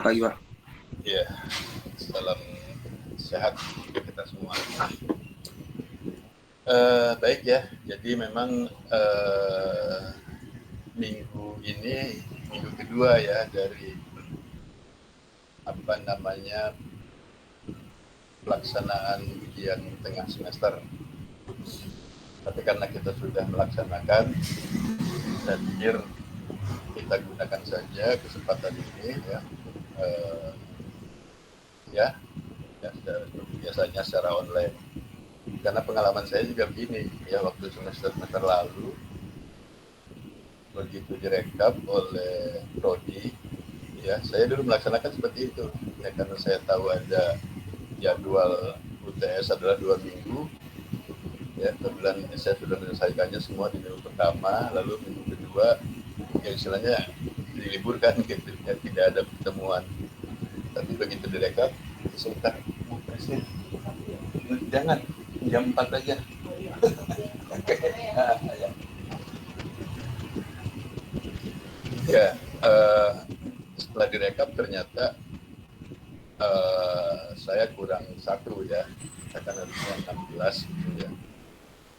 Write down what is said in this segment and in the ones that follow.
Pagi Pak. Iya, salam sehat untuk kita semua. Baik ya, jadi memang minggu ini minggu kedua ya dari pelaksanaan ujian tengah semester. Tapi karena kita sudah melaksanakan, saya pikir kita gunakan saja kesempatan ini ya seperti biasanya secara online. Karena pengalaman saya juga begini ya, waktu semester lalu begitu direkap oleh Prodi ya, saya dulu melaksanakan seperti itu ya, karena saya tahu ada jadwal UTS adalah 2 minggu ya, kebetulan saya sudah menyelesaikannya semua di minggu pertama, lalu minggu kedua ya istilahnya diliburkan gitu ya, tidak ada pertemuan. Tapi begitu direkap sebentar, jangan jam 4 aja. Ya, setelah direkap ternyata saya kurang satu ya, akan harusnya 16 gitu ya.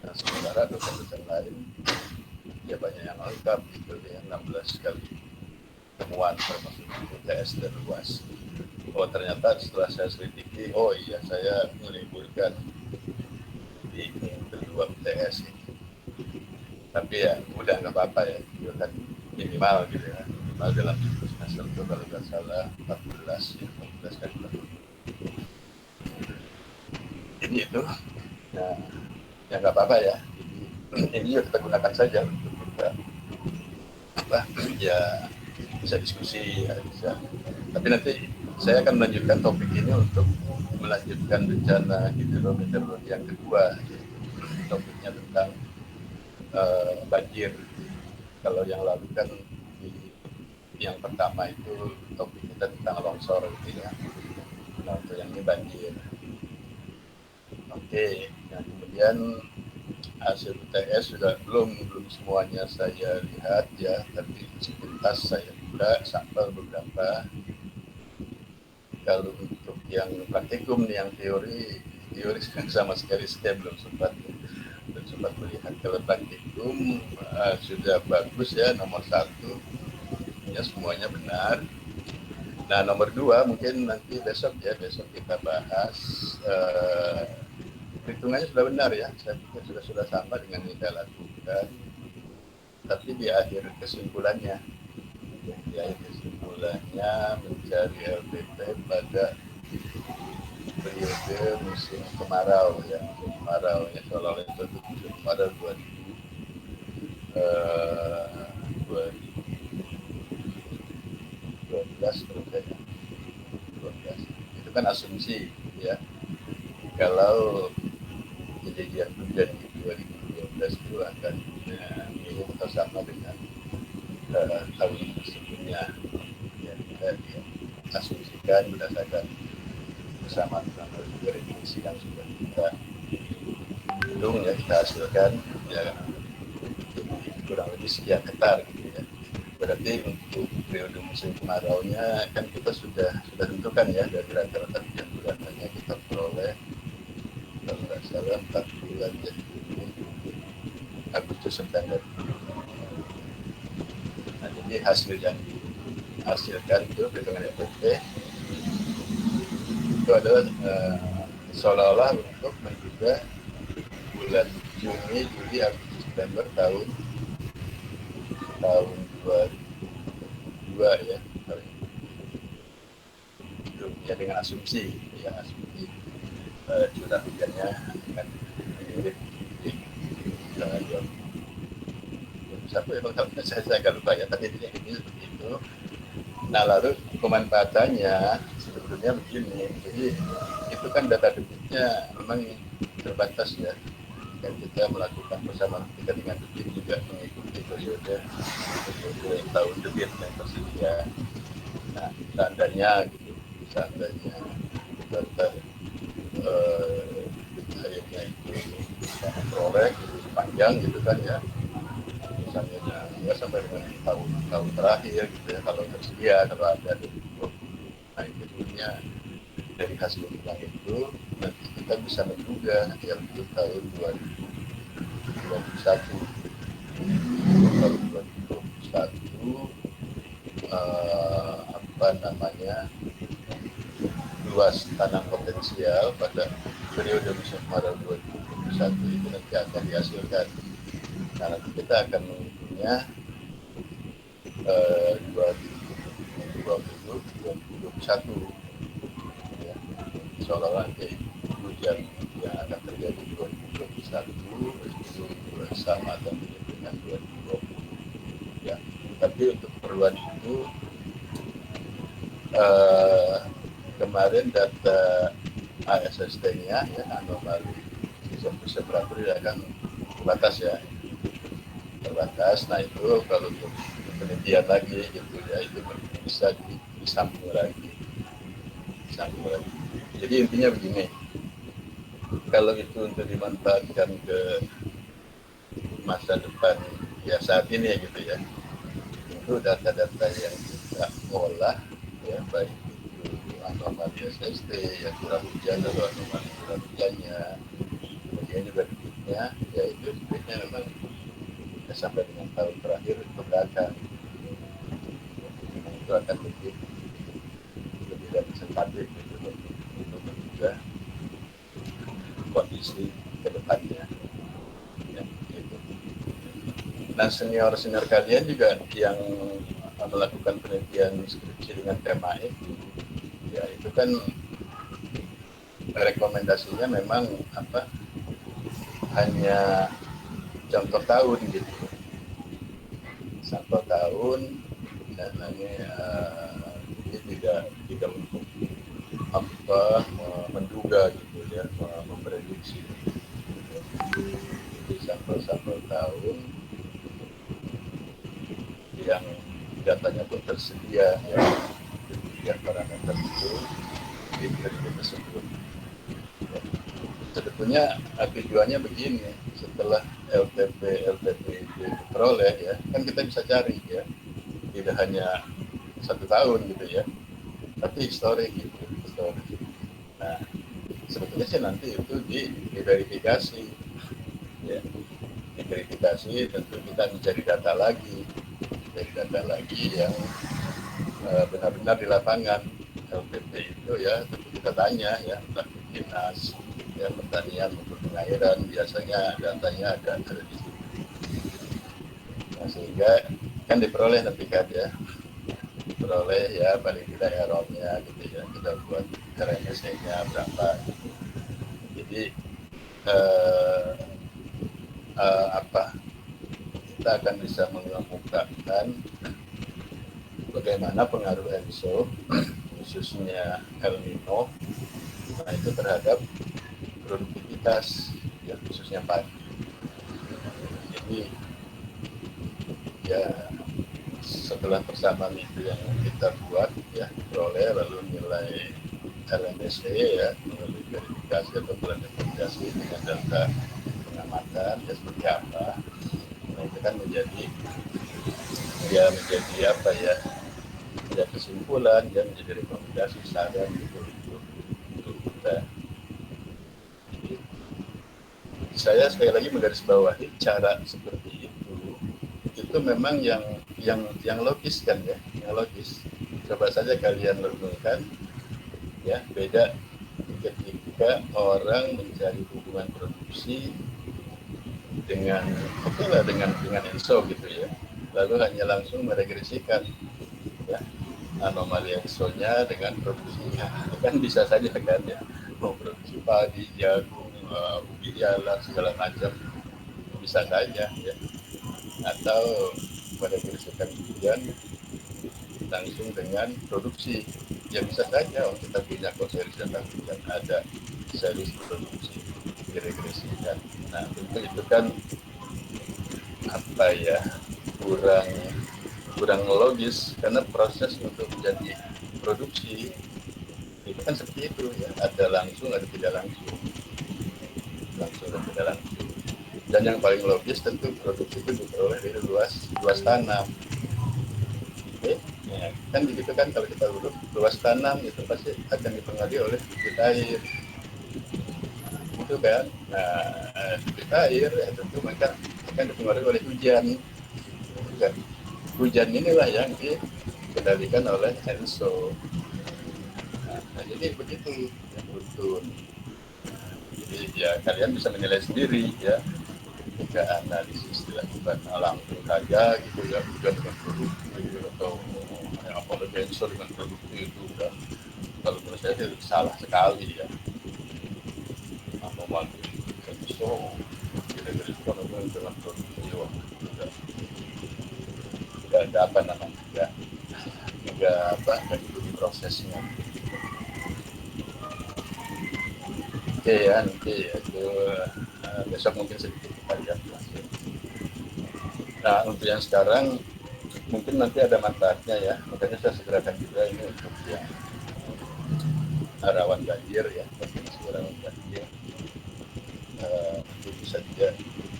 Nah, sementara dosen-dosen lain ya banyak yang lengkap gitu ya, 16 kali temuan termasuk UTS dan UAS. Oh ternyata setelah saya selidiki, oh iya saya meliburkan di kedua UTS ini. Tapi ya udah nggak apa-apa ya, itu kan minimal gitu ya, minimal dalam semester itu kalau nggak salah 14 ya, 14 kali ini itu. Nah ya nggak apa-apa ya, ini juga kita gunakan saja untuk kita ya bisa diskusi ya, bisa. Tapi nanti saya akan melanjutkan topik ini untuk melanjutkan bencana hidrometeorologi yang kedua, topiknya tentang banjir. Kalau yang lalu kan yang pertama itu topik kita tentang longsor gitu ya. Nah untuk yang ini banjir. Oke, nah kemudian hasil UTS sudah belum semuanya saya lihat ya, tapi sepintas saya buka sampel beberapa. Kalau untuk yang praktikum nih, yang teori sama sekali saya belum sempat melihat. Kalau praktikum sudah bagus ya, nomor 1 ya semuanya benar. Nah nomor 2 mungkin nanti besok kita bahas. Perhitungannya sudah benar ya, saya pikir sudah sama dengan yang saya lakukan. Tapi di akhir kesimpulannya mencari LPP pada periode musim kemarau ya, seolah-olah itu musim kemarau 2012 itu kan asumsi ya, kalau kejadian hujan di 2012 itu akan mirip atau sama dengan tahun sebelumnya ya, kita asumsikan berdasarkan kesamaan prediksi yang sudah kita hitung ya, kita hasilkan ya kurang lebih sekian hektar gitu ya. Berarti untuk periode musim kemarau-nya kan kita sudah tentukan ya, dari rata-rata hujan bulanannya kita peroleh kalau nggak salah 4 bulan ya, Agustus September. Nah jadi hasil yang dihasilkan itu perhitungan FPP itu adalah seolah-olah untuk menduga bulan Juni, Juli, Agustus, September tahun 2022 ya, ya dengan asumsi curah hujannya akan mirip di bulan 2021 ya, kalau saya agak lupa ya, tapi ini seperti itu. Nah lalu pemanfaatannya sebetulnya begini, jadi itu kan data debitnya memang terbatas ya, dan kita melakukan persamaan kita dengan debit juga mengikuti periode tahun debit yang tersedia. Nah seandainya data akhirnya itu bisa memperoleh panjang gitu kan ya, misalnya ya sampai dengan tahun terakhir gitu ya, kalau tersedia, kalau ada sebetulnya dari hasil hitung itu nanti kita bisa menduga yang untuk tahun 2021 apa namanya luas tanam potensial pada periode musim kemarau 2021 itu nanti akan dihasilkan. Nah, nanti kita akan menghitungnya 2020-2021 ya. Seolah-olah nanti hujan yang akan terjadi 2021 itu sama atau mirip dengan 2020 ya. Tapi untuk keperluan itu kemarin data ASST-nya ya, anomali sistem temperatur akan terbatas ya, terbatas. Nah itu kalau untuk penelitian lagi gitu ya, itu bisa disambung lagi. Jadi intinya begini, kalau itu untuk dimanfaatkan ke masa depan ya saat ini gitu ya, itu data-data yang kita olah ya, baik itu anomali SST yang curah hujan atau anomali curah hujannya, kemudian juga debitnya, ya itu debitnya memang ya, sampai dengan tahun terakhir itu belakang, itu akan lebih representatif gitu, untuk juga kondisi kedepannya ya, gitu. Nah senior kalian juga yang melakukan penelitian skripsi dengan tema itu ya, itu kan rekomendasinya memang apa, hanya contoh tahun gitu, sampel tahun, dan ini tidak untuk apa menduga gitu ya, memprediksi. Jadi sampel-sampel tahun yang datanya pun tersedia ya, demikian parameter itu di periode tersebut. Sebetulnya tujuannya begini, setelah LTP itu diperoleh ya, kan kita bisa cari ya, tidak hanya 1 tahun gitu ya, tapi histori gitu, histori. Nah sebetulnya sih nanti itu diverifikasi ya, diverifikasi, tentu kita mencari data lagi, yang benar-benar di lapangan. LPP itu ya tentu kita tanya ya, entah dinas ya, pertanian maupun pengairan, biasanya datanya ada di situ. Nah, sehingga kan diperoleh nanti kan ya, diperoleh ya paling tidak errornya gitu ya, kita buat RMSE-nya berapa gitu. Jadi apa, kita akan bisa mengemukakan bagaimana pengaruh ENSO khususnya El Nino nah itu terhadap produktivitas ya, khususnya padi. Jadi ya setelah persamaan itu yang kita buat ya, peroleh lalu nilai LMSE ya, melalui verifikasi atau verifikasi dengan data pengamatan ya seperti apa. Nah itu kan menjadi apa ya, ada kesimpulan dan menjadi rekomendasi saran gitu untuk kita. Jadi, saya sekali lagi menggarisbawahi cara seperti itu memang yang logis kan ya, yang logis. Coba saja kalian renungkan ya, beda ketika orang mencari hubungan produksi dengan dengan ENSO gitu ya, lalu hanya langsung meregresikan ya anomali ENSO-nya dengan produksinya. Itu kan bisa saja kan ya, mau produksi padi, jagung, ubi jalar segala macam bisa saja ya, atau meregresikan hujan langsung dengan produksi ya bisa saja. Kita punya series data hujan, ada series produksi diregresikan. Nah tentu itu kan apa ya, kurang logis, karena proses untuk menjadi produksi itu kan seperti itu ya, ada langsung ada tidak langsung dan tidak langsung. Dan yang paling logis tentu produksi itu diperoleh dari luas tanam. Oke? Ya, kan begitu kan, kalau kita urut luas tanam itu pasti akan dipengaruhi oleh debit air itu kan. Nah, debit air ya tentu maka akan dipengaruhi oleh hujan gitu kan. Hujan inilah yang dikendalikan oleh ENSO. Nah, jadi begitu yang betul. Jadi ya kalian bisa menilai sendiri ya, jika analisis dilakukan langsung saja gitu ya, hujan dengan produktif atau apa ENSO dengan produktif itu kan, kalau menurut saya itu salah sekali ya. Apa lagi ENSO kira-kira ekonomi dengan produktif tidak ada apa namanya, nggak ikuti prosesnya. Oke ya, nanti itu besok mungkin sedikit kita lihat. Nah, untuk yang sekarang mungkin nanti ada manfaatnya ya, makanya saya segerakan juga ini untuk yang rawan banjir ya, potensi rawan banjir. Itu bisa juga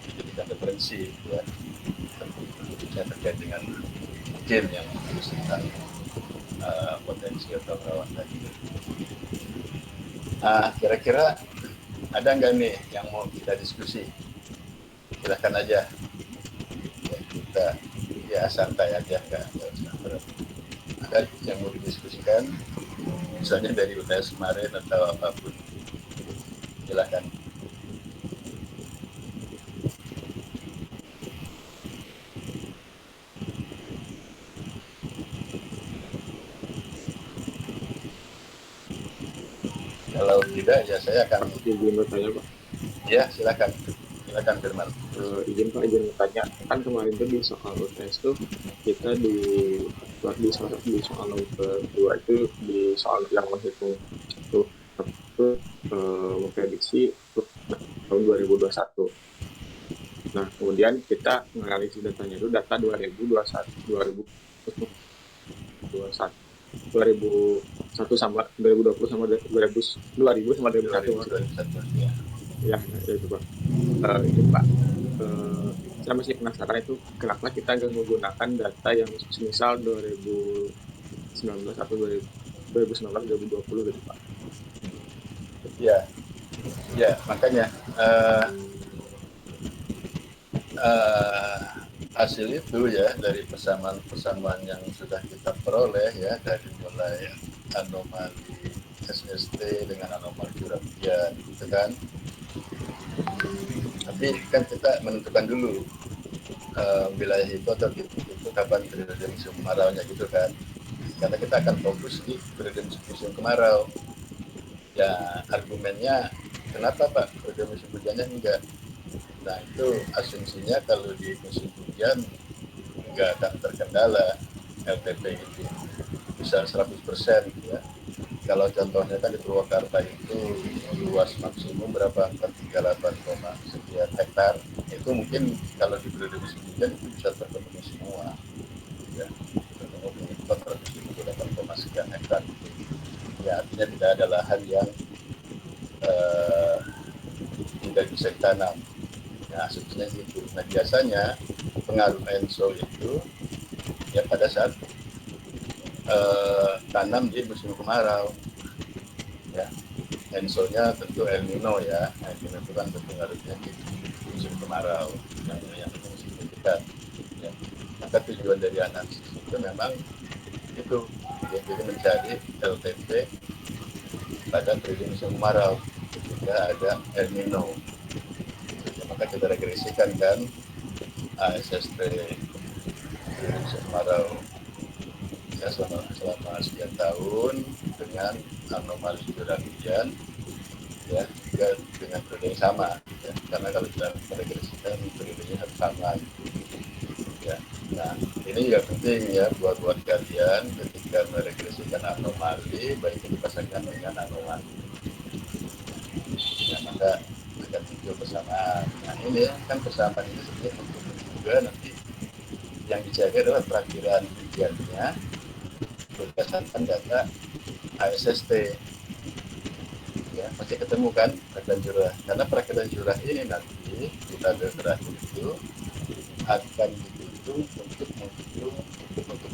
dijadikan referensi ya, khususnya terkait dengan mungkin yang harus tentang potensi atau rawan banjir. Nah, kira-kira ada nggak nih yang mau kita diskusi? Silahkan aja ya, kita ya santai aja kan. Ada yang mau didiskusikan, misalnya dari UTS kemarin atau apapun, silahkan. Kalau tidak ya saya akan Izin bertanya Pak. ya silakan Firman. Izin bertanya. Kan kemarin tuh di soal UTS tuh kita di soal nomor 2 itu di soal yang menghitung tuh memprediksi tuh tahun 2021. Nah, kemudian kita menganalisis datanya itu data 2021, 2021, 2001 sama 2020 sama 2000 sama 2001 maksudnya. 2021 ya. Ya, itu Pak. Itu Pak. Eh, saya masih penasaran itu kenapa kita nggak menggunakan data yang misal 2019 atau 2019 2020 gitu Pak. Ya, ya makanya uh, uh, hasil itu ya dari persamaan yang sudah kita peroleh ya, dari mulai anomali SST dengan anomali curah hujan gitu kan. Tapi kan kita menentukan dulu wilayah itu atau titik itu kapan periode musim kemarau-nya gitu kan. Karena kita akan fokus di periode musim kemarau. Ya argumennya kenapa Pak periode musim hujannya enggak? Nah itu asumsinya kalau di musim hujan enggak akan terkendala LTP itu bisa 100% ya. Kalau contohnya kan di Purwakarta itu luas maksimum berapa? 438, sekian hektar. Itu mungkin kalau di periode musim hujan itu bisa terpenuhi semua. Ya, terpenuhi 438, sekian hektar. Ya, artinya tidak ada lahan yang tidak bisa ditanam. Nah, asumsinya gitu. Nah, biasanya pengaruh ENSO itu ya pada saat tanam di musim kemarau. Ya, ENSO-nya tentu El Nino ya. El Nino itu kan berpengaruhnya di musim kemarau yang signifikan. Ya. Maka tujuan dari analisis itu memang itu ya, jadi mencari LTP pada periode musim kemarau ketika ada El Nino. Ya, maka kita regresikan kan ASST musim kemarau ya selama sekian tahun dengan anomali curah hujan ya juga dengan periode yang sama ya. Karena kalau kita meregresikan periodenya harus sama ya. Nah ini juga penting ya buat kalian ketika meregresikan anomali baik itu dipasangkan dengan anomali ya, maka akan muncul persamaan. Nah ini kan persamaan ini sebenarnya untuk juga nanti yang dijaga adalah perakhiran hujannya berdasarkan data ASST ya, masih ketemu kan perakhiran curah, karena perakhiran curah ini nanti di tabel terakhir itu akan itu untuk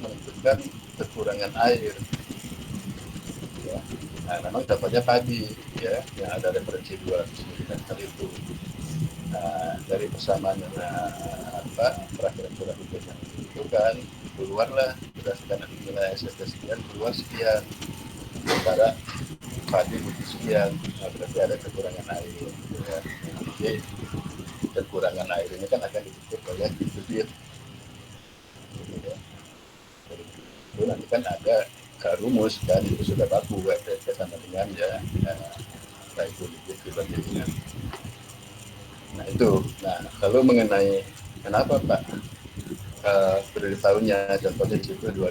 menentukan kekurangan air. Ya. Nah, memang dapatnya padi, ya, yang ada referensi 200 mm itu. Nah, dari persamaan peraturan curah hujan yang ditentukan, keluarlah berdasarkan nilai SST sekian, keluar sekian, sementara padi butuh sekian. Nah, berarti ada kekurangan air. Ya. Jadi kekurangan air ini kan akan ditutup oleh bibit. Ya. Itu nanti kan ada rumus kan, itu sudah baku WPP sama dengan ya, itu dibagi dengan. Nah itu. Nah kalau mengenai kenapa Pak periode tahunnya, contohnya di situ 2001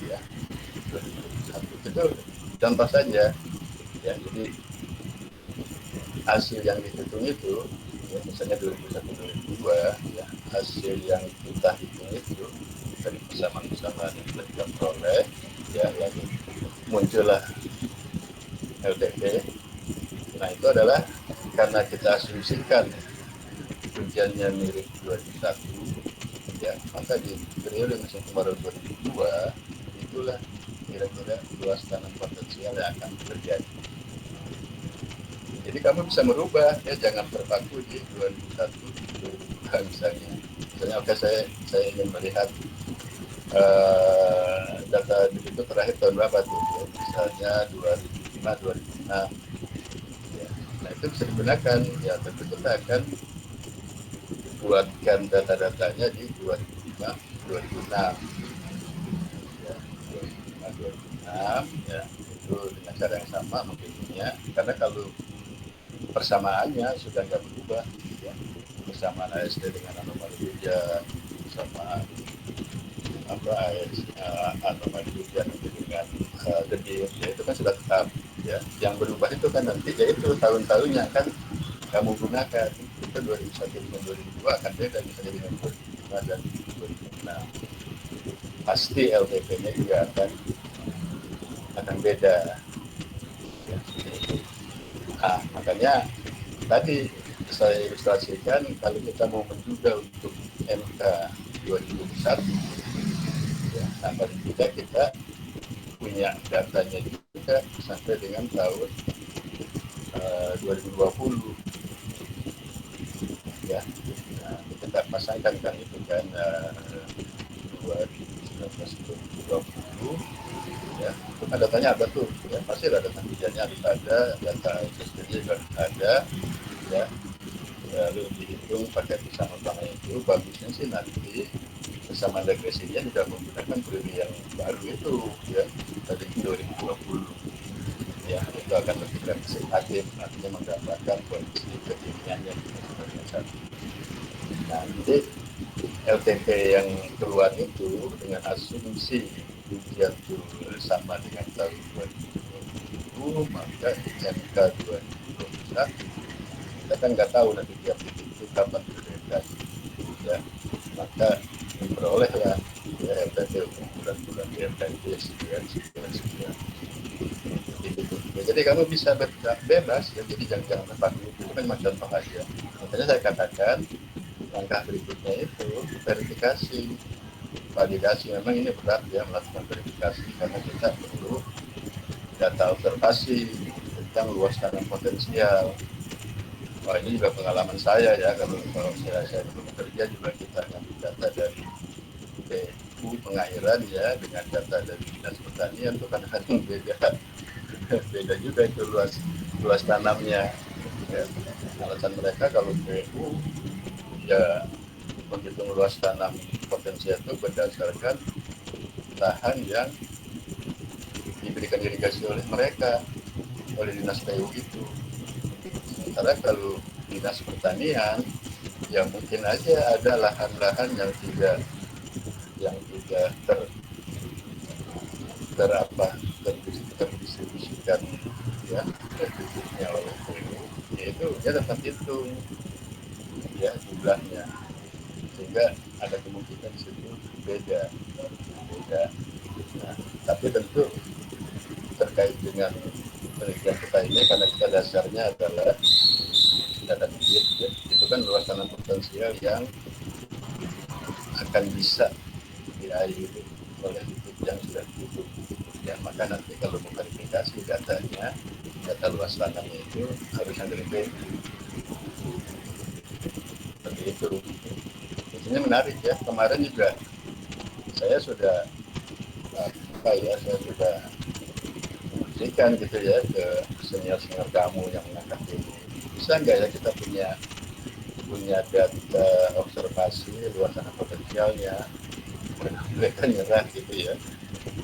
ya, 2001 itu contoh saja ya. Jadi hasil yang dihitung itu ya, misalnya 2001-2002 ya, hasil yang kita hitung itu dari persamaan-persamaan yang sudah kita peroleh ya, lalu muncullah LTP. Nah itu adalah karena kita asumsikan hujannya mirip 2001 ya, maka di periode musim kemarau 2002 itulah kira-kira luas tanam potensial yang akan terjadi. Jadi kamu bisa merubah ya, jangan terpaku di 2001 misalnya. Misalnya oke, saya ingin melihat data itu terakhir tahun berapa tuh ya, misalnya 2005 2006 ya. Nah itu bisa digunakan ya, tentu kita akan buatkan data-datanya di 2005 2006 ya, 2005 2006 ya, itu dengan cara yang sama mungkinnya, karena kalau persamaannya sudah nggak berubah ya. Persamaan AST dengan anomali hujan, persamaan anomali hujan dengan debit ya, itu kan sudah tetap ya. Yang berubah itu kan nanti yaitu tahun-tahunnya kan kamu gunakan. Itu 2001 dengan 2002 akan beda misalnya dengan 2005 dan 2006. Pasti LTP-nya juga akan beda ya. Nah, makanya tadi saya ilustrasikan kalau kita mau menduga untuk MK 2001 ya, nah paling tidak kita punya datanya juga sampai dengan tahun 2020 ya. Nah, kita pasangkan kan itu kan 2019-2020 ya, itu kan datanya ada tuh ya, pasti ada data hujannya ada, data SSD juga ada ya. Lalu dihitung pakai persamaan itu, bagusnya sih nanti persamaan regresinya juga menggunakan periode yang baru itu ya, tadi 2020 ya, itu akan lebih representatif, nantinya menggambarkan kondisi kekiniannya di masyarakat. Nah, jadi LTP yang keluar itu dengan asumsi hujan itu sama dengan tahun 2020, maka MK 2021 kita kan nggak tahu nanti tiap titik itu kapan berbeda ya, maka diperolehlah ya LTP untuk bulan-bulan LTP sekian. Ya, jadi kamu bisa bebas ya, jadi jangan terpaku, itu kan cuma contoh aja. Makanya saya katakan langkah berikutnya itu verifikasi, validasi. Memang ini berat ya melakukan verifikasi karena kita perlu data observasi tentang luas tanam potensial. Wah, ini juga pengalaman saya ya, kalau saya bekerja juga kita ngambil data dari PU pengairan ya dengan data dari dinas pertanian itu kadang-kadang beda juga itu luas tanamnya ya. Alasan mereka kalau PU ya menghitung luas tanam potensial itu berdasarkan lahan yang diberikan irigasi oleh mereka, oleh dinas PU itu. Sementara kalau dinas pertanian ya mungkin aja ada lahan-lahan yang tidak terdistribusikan ya terdistribusinya oleh PU, yaitu dia tetap hitung ya jumlahnya, sehingga ada kemungkinan di situ beda. Nah, tapi tentu terkait dengan penelitian kita ini, karena kita dasarnya adalah data bibit ya, itu kan luas tanam potensial yang akan bisa diairi oleh titik yang sudah ditutup. Ya, maka nanti kalau memverifikasi datanya, data luas tanahnya itu harusnya dari BPU. Seperti itu. Ini menarik ya. Kemarin juga saya sudah saya sudah berikan gitu ya ke senior-senior kamu yang mengangkat ini. Bisa nggak ya kita punya data observasi luas tanah potensialnya? Mereka nyerah gitu ya.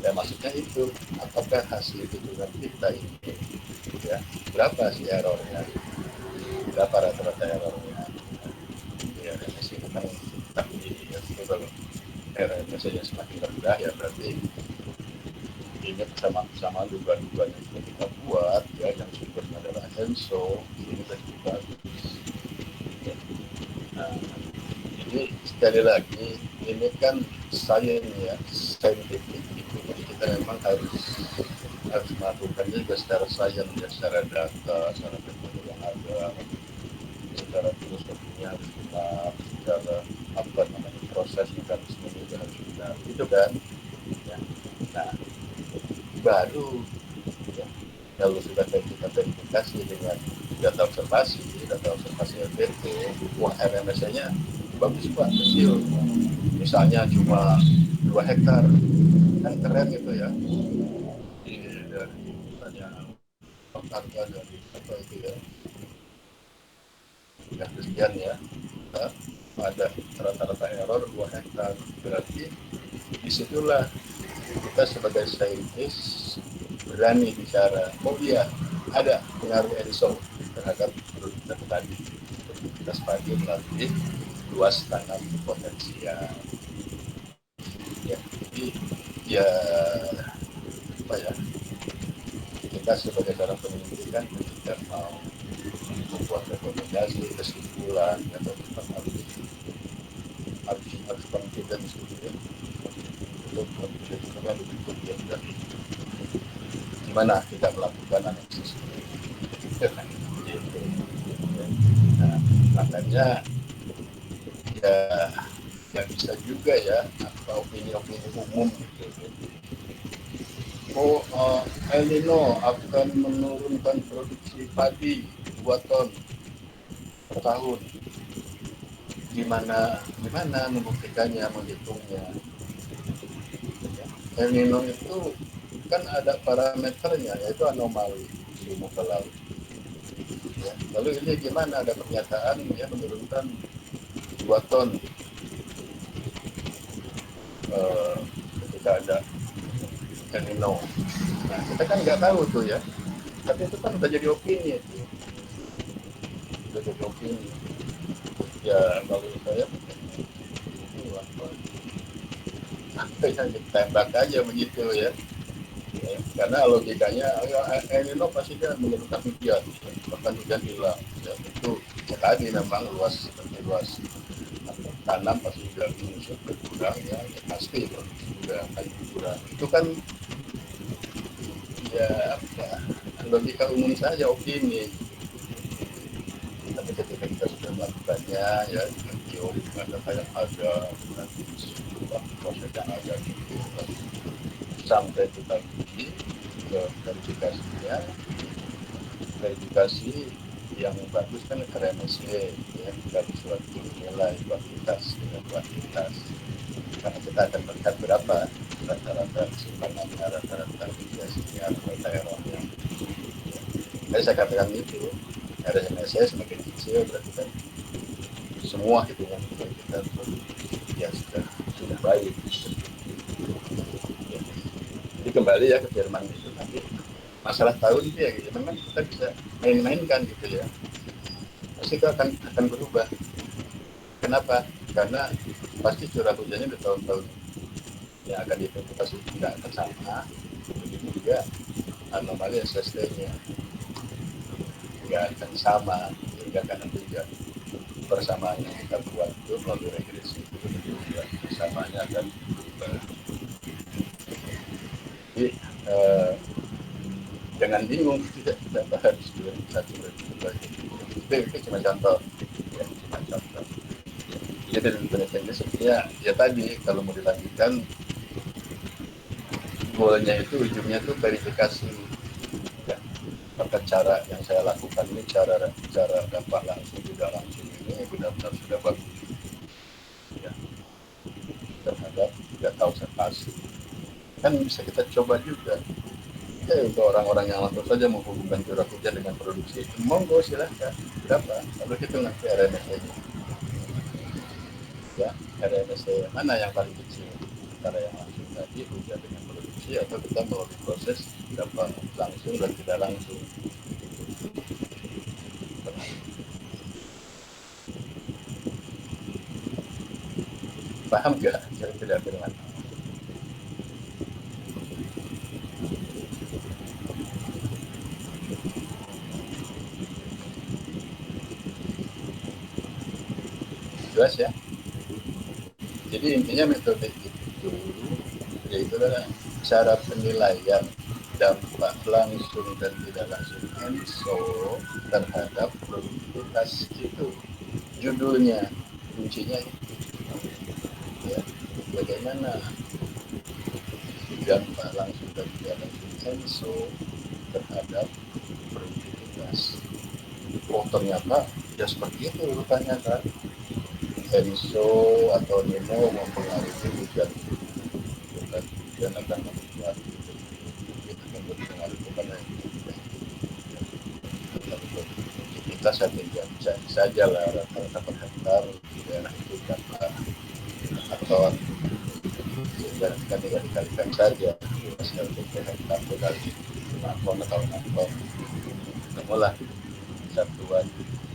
Ya maksudnya itu, apakah hasil hitungan kita ini ya berapa sih errornya, berapa rata-rata errornya ya, remisi itu kan tapi ya, itu kalau remisinya semakin rendah ya berarti ini sama-sama dugaan-dugaan yang sudah kita buat ya, yang sumbernya adalah ENSO ini sudah cukup bagus ya. Nah, jadi sekali lagi ini kan scientific gitu, jadi kita memang harus melakukannya juga secara sains ya, secara data, secara metode yang ada, secara filosofinya harus benar, secara apa namanya proses mekanisme juga harus benar, itu kan ya. Nah baru ya, kalau sudah kita verifikasi dengan data observasi LPT, wah RMSA-nya bagus pak, kecil, misalnya cuma 2 hektar, kan keren gitu ya. Dari misalnya harga dari apa itu ya, yang sekian ya, ada rata-rata error 2 hektar, berarti disitulah kita sebagai saintis berani bicara, oh iya ada pengaruh ENSO terhadap produktivitas tadi, produktivitas padi melalui luas tanam potensial ya. Jadi ya apa ya, kita sebagai seorang peneliti kan ketika mau membuat rekomendasi kesimpulan atau harus confidence gitu ya, untuk confidence itu kan dibentuk ya dari gimana kita melakukan analisis gitu. Nah, makanya ya nggak bisa juga ya apa opini-opini umum gitu. Oh, El Nino akan menurunkan produksi padi 2 ton per tahun. Gimana membuktikannya, menghitungnya? El Nino itu kan ada parameternya, yaitu anomali suhu muka laut. Ya. Lalu ini gimana, ada pernyataan ya menurunkan 2 ton ketika ada El Nino. Nah, kita kan nggak tahu tuh ya, tapi itu kan udah jadi opini itu. Udah jadi opini. Ya kalau saya apa yang ditembak aja begitu ya. Ya, karena logikanya El Nino pasti dia menurunkan hujan, bahkan hujan hilang. Ya, itu tadi memang luas tanam pasti juga menyusut berkurang ya pasti itu juga akan berkurang. Itu kan ya apa, logika umum saja opini. Tapi ketika kita sudah melakukannya ya dengan teori data yang ada, dengan proses yang ada gitu, sampai kita uji ke verifikasi yang bagus kan ke RMSE ya, dari suatu nilai kuantitas dengan kuantitas, karena kita akan melihat berapa rata-rata kesimpangannya, rata-rata mitigasinya, rata-rata errornya. Jadi saya katakan itu RMSE semakin kecil berarti kan semua hitungan kita ya sudah baik. Jadi kembali ya ke Jerman itu, tapi masalah tahun itu ya gitu. Memang kita bisa main-mainkan gitu ya. Pasti itu akan berubah. Kenapa? Karena pasti curah hujannya di tahun-tahun yang akan diverifikasi tidak akan sama. Begitu juga anomali SST-nya nggak akan sama, sehingga karena juga persamaan yang kita buat itu melalui regresi itu juga persamaannya akan berubah. Jadi jangan bingung, tidak harus 2001 itu cuma contoh ya, cuma contoh. Jadi dari penelitian ini sebenarnya ya tadi kalau mau dilanjutkan goalnya itu ujungnya tuh verifikasi ya, apakah cara yang saya lakukan ini cara dampak langsung tidak langsung ini benar-benar sudah bagus ya, terhadap tidak tahu konservasi kan bisa kita coba juga ya untuk orang-orang yang langsung saja menghubungkan curah hujan dengan produksi monggo silahkan berapa lalu kita nanti RMSE nya ya RMSE mana yang paling kecil antara yang langsung tadi hujan dengan produksi atau kita melalui proses dampak langsung dan tidak langsung paham nggak saya tidak firman jelas ya jadi intinya metode itu yaitu adalah cara penilaian dampak langsung dan tidak langsung ENSO terhadap produktivitas itu judulnya kuncinya itu ya bagaimana dampak langsung dan tidak langsung ENSO terhadap produktivitas oh ternyata ya seperti itu rupanya kan ENSO atau NIMO mempengaruhi hujan dan akan membuat itu kan berpengaruh kepada kita saja bisa saja lah rata-rata per hektar di daerah itu dapat atau dan kita tinggal dikalikan saja hasil per hektar kali 5 ton atau 6 ton ketemulah satuan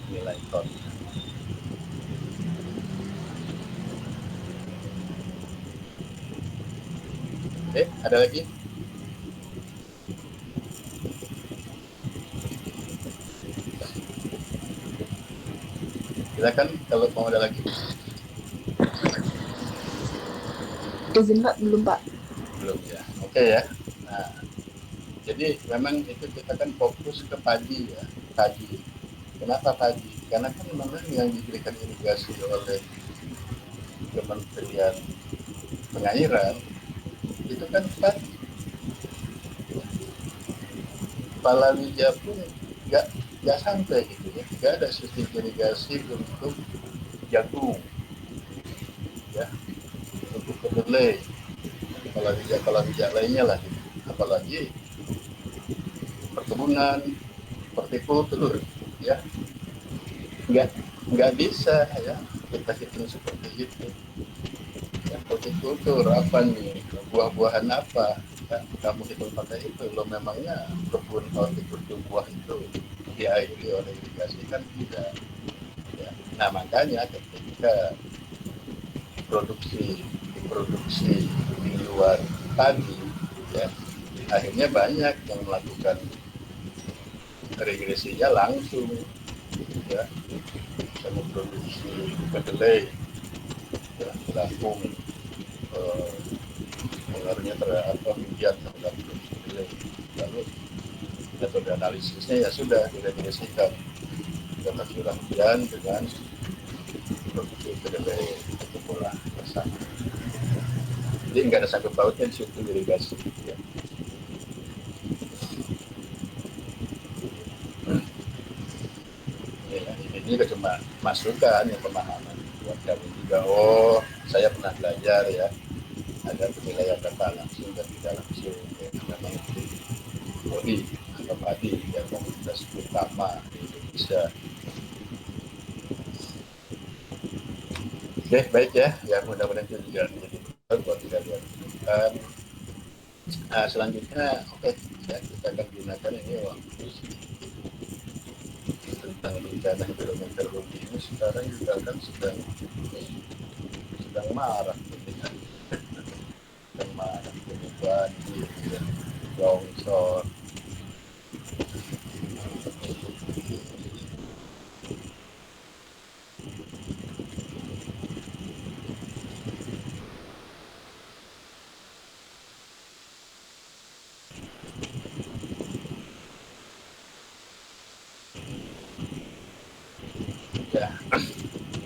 nilai ton. Ada lagi? Silakan kalau mau ada lagi. Izin Pak, belum Pak. Belum ya. Oke ya. Nah, jadi memang itu kita kan fokus ke padi ya. Padi. Kenapa padi? Karena kan memang yang diberikan irigasi oleh Kementerian Pengairan itu kan padi. Palawija pun nggak sampai gitu ya. Nggak ada sistem irigasi untuk jagung ya, untuk kedelai. Palawija lainnya lah. Gitu. Apalagi perkebunan, hortikultur ya nggak nggak bisa ya kita hitung seperti itu ya hortikultur apa nih buah-buahan apa ya, kamu hitung pakai itu lo memangnya kebun hortikultur buah itu diairi oleh irigasi kan tidak ya. Nah makanya ketika produksi di luar tadi ya akhirnya banyak yang melakukan regresinya langsung ya sama produksi kedelai ya langsung pengaruhnya terhadap hujan terhadap produksi kedelai lalu metode analisisnya ya sudah diregresikan data curah hujan dengan produksi kedelai itu pola bersama jadi nggak ada sangkut pautnya di situ irigasi ya. Ini cuma masukan yang pemahaman buat kami juga. Oh, saya pernah belajar ya, ada penilaian dampak langsung dan tidak langsung. Ya, memang itu PODI atau PADI yang komunitas utama di Indonesia. Oke, baik ya. Ya mudah-mudahan itu juga menjadi buat kita lihat. Selanjutnya, ya, kita akan gunakan ini waktu tentang bencana hidrometeorologi bumi ini sekarang juga kan sedang marah ya. Sedang marah banjir ya, longsor ya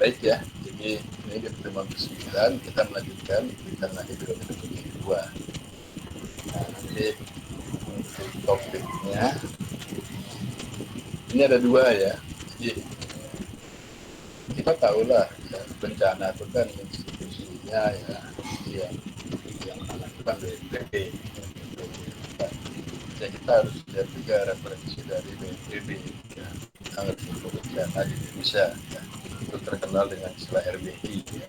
baik ya jadi ini di pertemuan ke-9 kita melanjutkan karena di kilometer kedua. Nah, nanti untuk topiknya ini ada dua ya. Jadi kita tahulah ya, bencana itu kan institusinya ya yang melakukan BNPB. Ya, kita harus lihat juga referensi dari BNPB ya, risiko bencana di Indonesia ya. Itu terkenal dengan istilah RBI ya.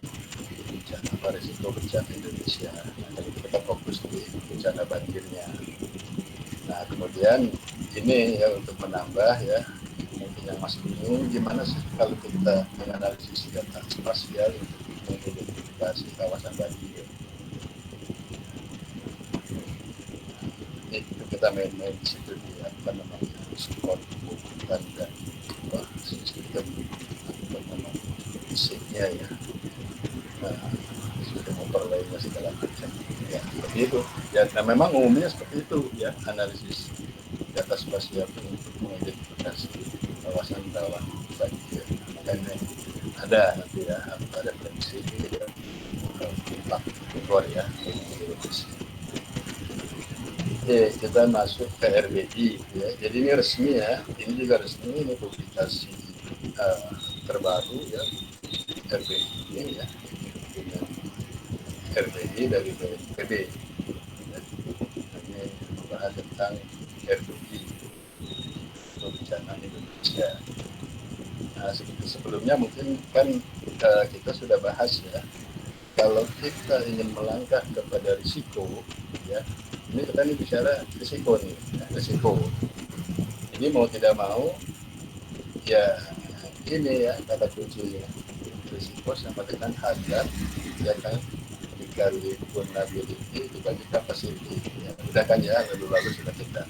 Bencana risiko bencana Indonesia. Nah, jadi kita fokus di bencana banjirnya. Nah, kemudian ini ya untuk menambah ya, mungkin yang masih bingung gimana sih kalau kita menganalisis data spasial untuk mengidentifikasi kawasan banjir. Itu kita main-main di situ di apa namanya skor dan sistem apa namanya fisiknya ya. Nah, sistem overlaynya segala macam ya seperti itu ya. Nah, memang umumnya seperti itu ya, analisis data spasial untuk mengidentifikasi kawasan rawan banjir. Makanya ada nanti ya, ada prediksi ya, faktor ya. Oke, kita masuk ke RBI ya. Jadi ini resmi ya, ini juga resmi, ini publikasi terbaru ya, RBI ini ya, dengan RBI dari BNPB ya. Ini membahas tentang RBI bencana Indonesia. Nah, sebelumnya mungkin kan kita sudah bahas ya, kalau kita ingin melangkah kepada risiko ya, ini kita nih bicara risiko nih ya, risiko. Ini mau tidak mau ya, ini ya kata kuncinya, risiko sama dengan hazard ya kan, dikali vulnerability dibagi capacity ya, udah kan ya, lalu sudah kita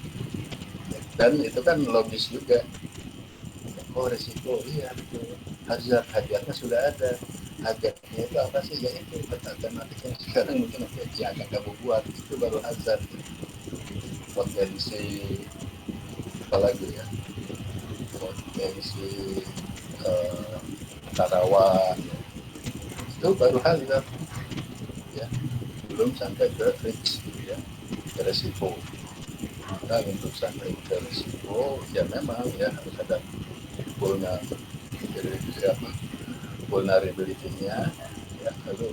ya. Dan itu kan logis juga. Oh, risiko, iya betul. Hazardnya sudah ada. Hazardnya itu apa sih? Ya itu matematik yang sekarang mungkin yang akan kamu buat itu baru hazard. Potensi apalagi ya? Potensi rawan itu baru hazard ya. Belum sampai ke risk ya, ke risiko. Nah, untuk sampai ke risiko ya memang ya harus ada vulnerability-nya ya, lalu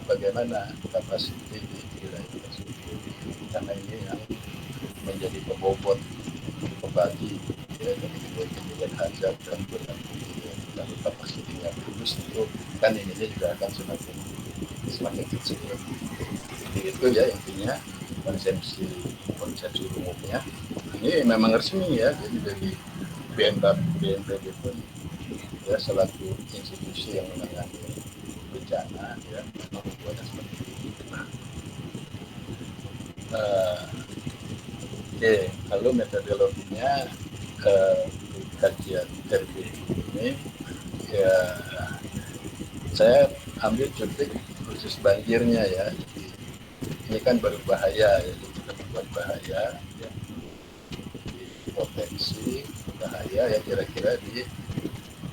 bagaimana kapasiti di wilayah tersebut, karena ini yang menjadi pembobot pembagi ya, dari kemudian hazard dan vulnerability lalu kapasitinya bagus, itu kan ini juga akan semakin kecil. Jadi itu ya intinya konsepsi umumnya. Ini memang resmi ya, jadi dari BNPB pun ya selaku institusi yang menangani bencana ya memang membuatnya seperti itu. Oke, lalu metodologinya kajian RBI ini ya, saya ambil cutik khusus banjirnya ya. Jadi, ini kan berbahaya ya, kita membuat bahaya ya, potensi bahaya ya, kira-kira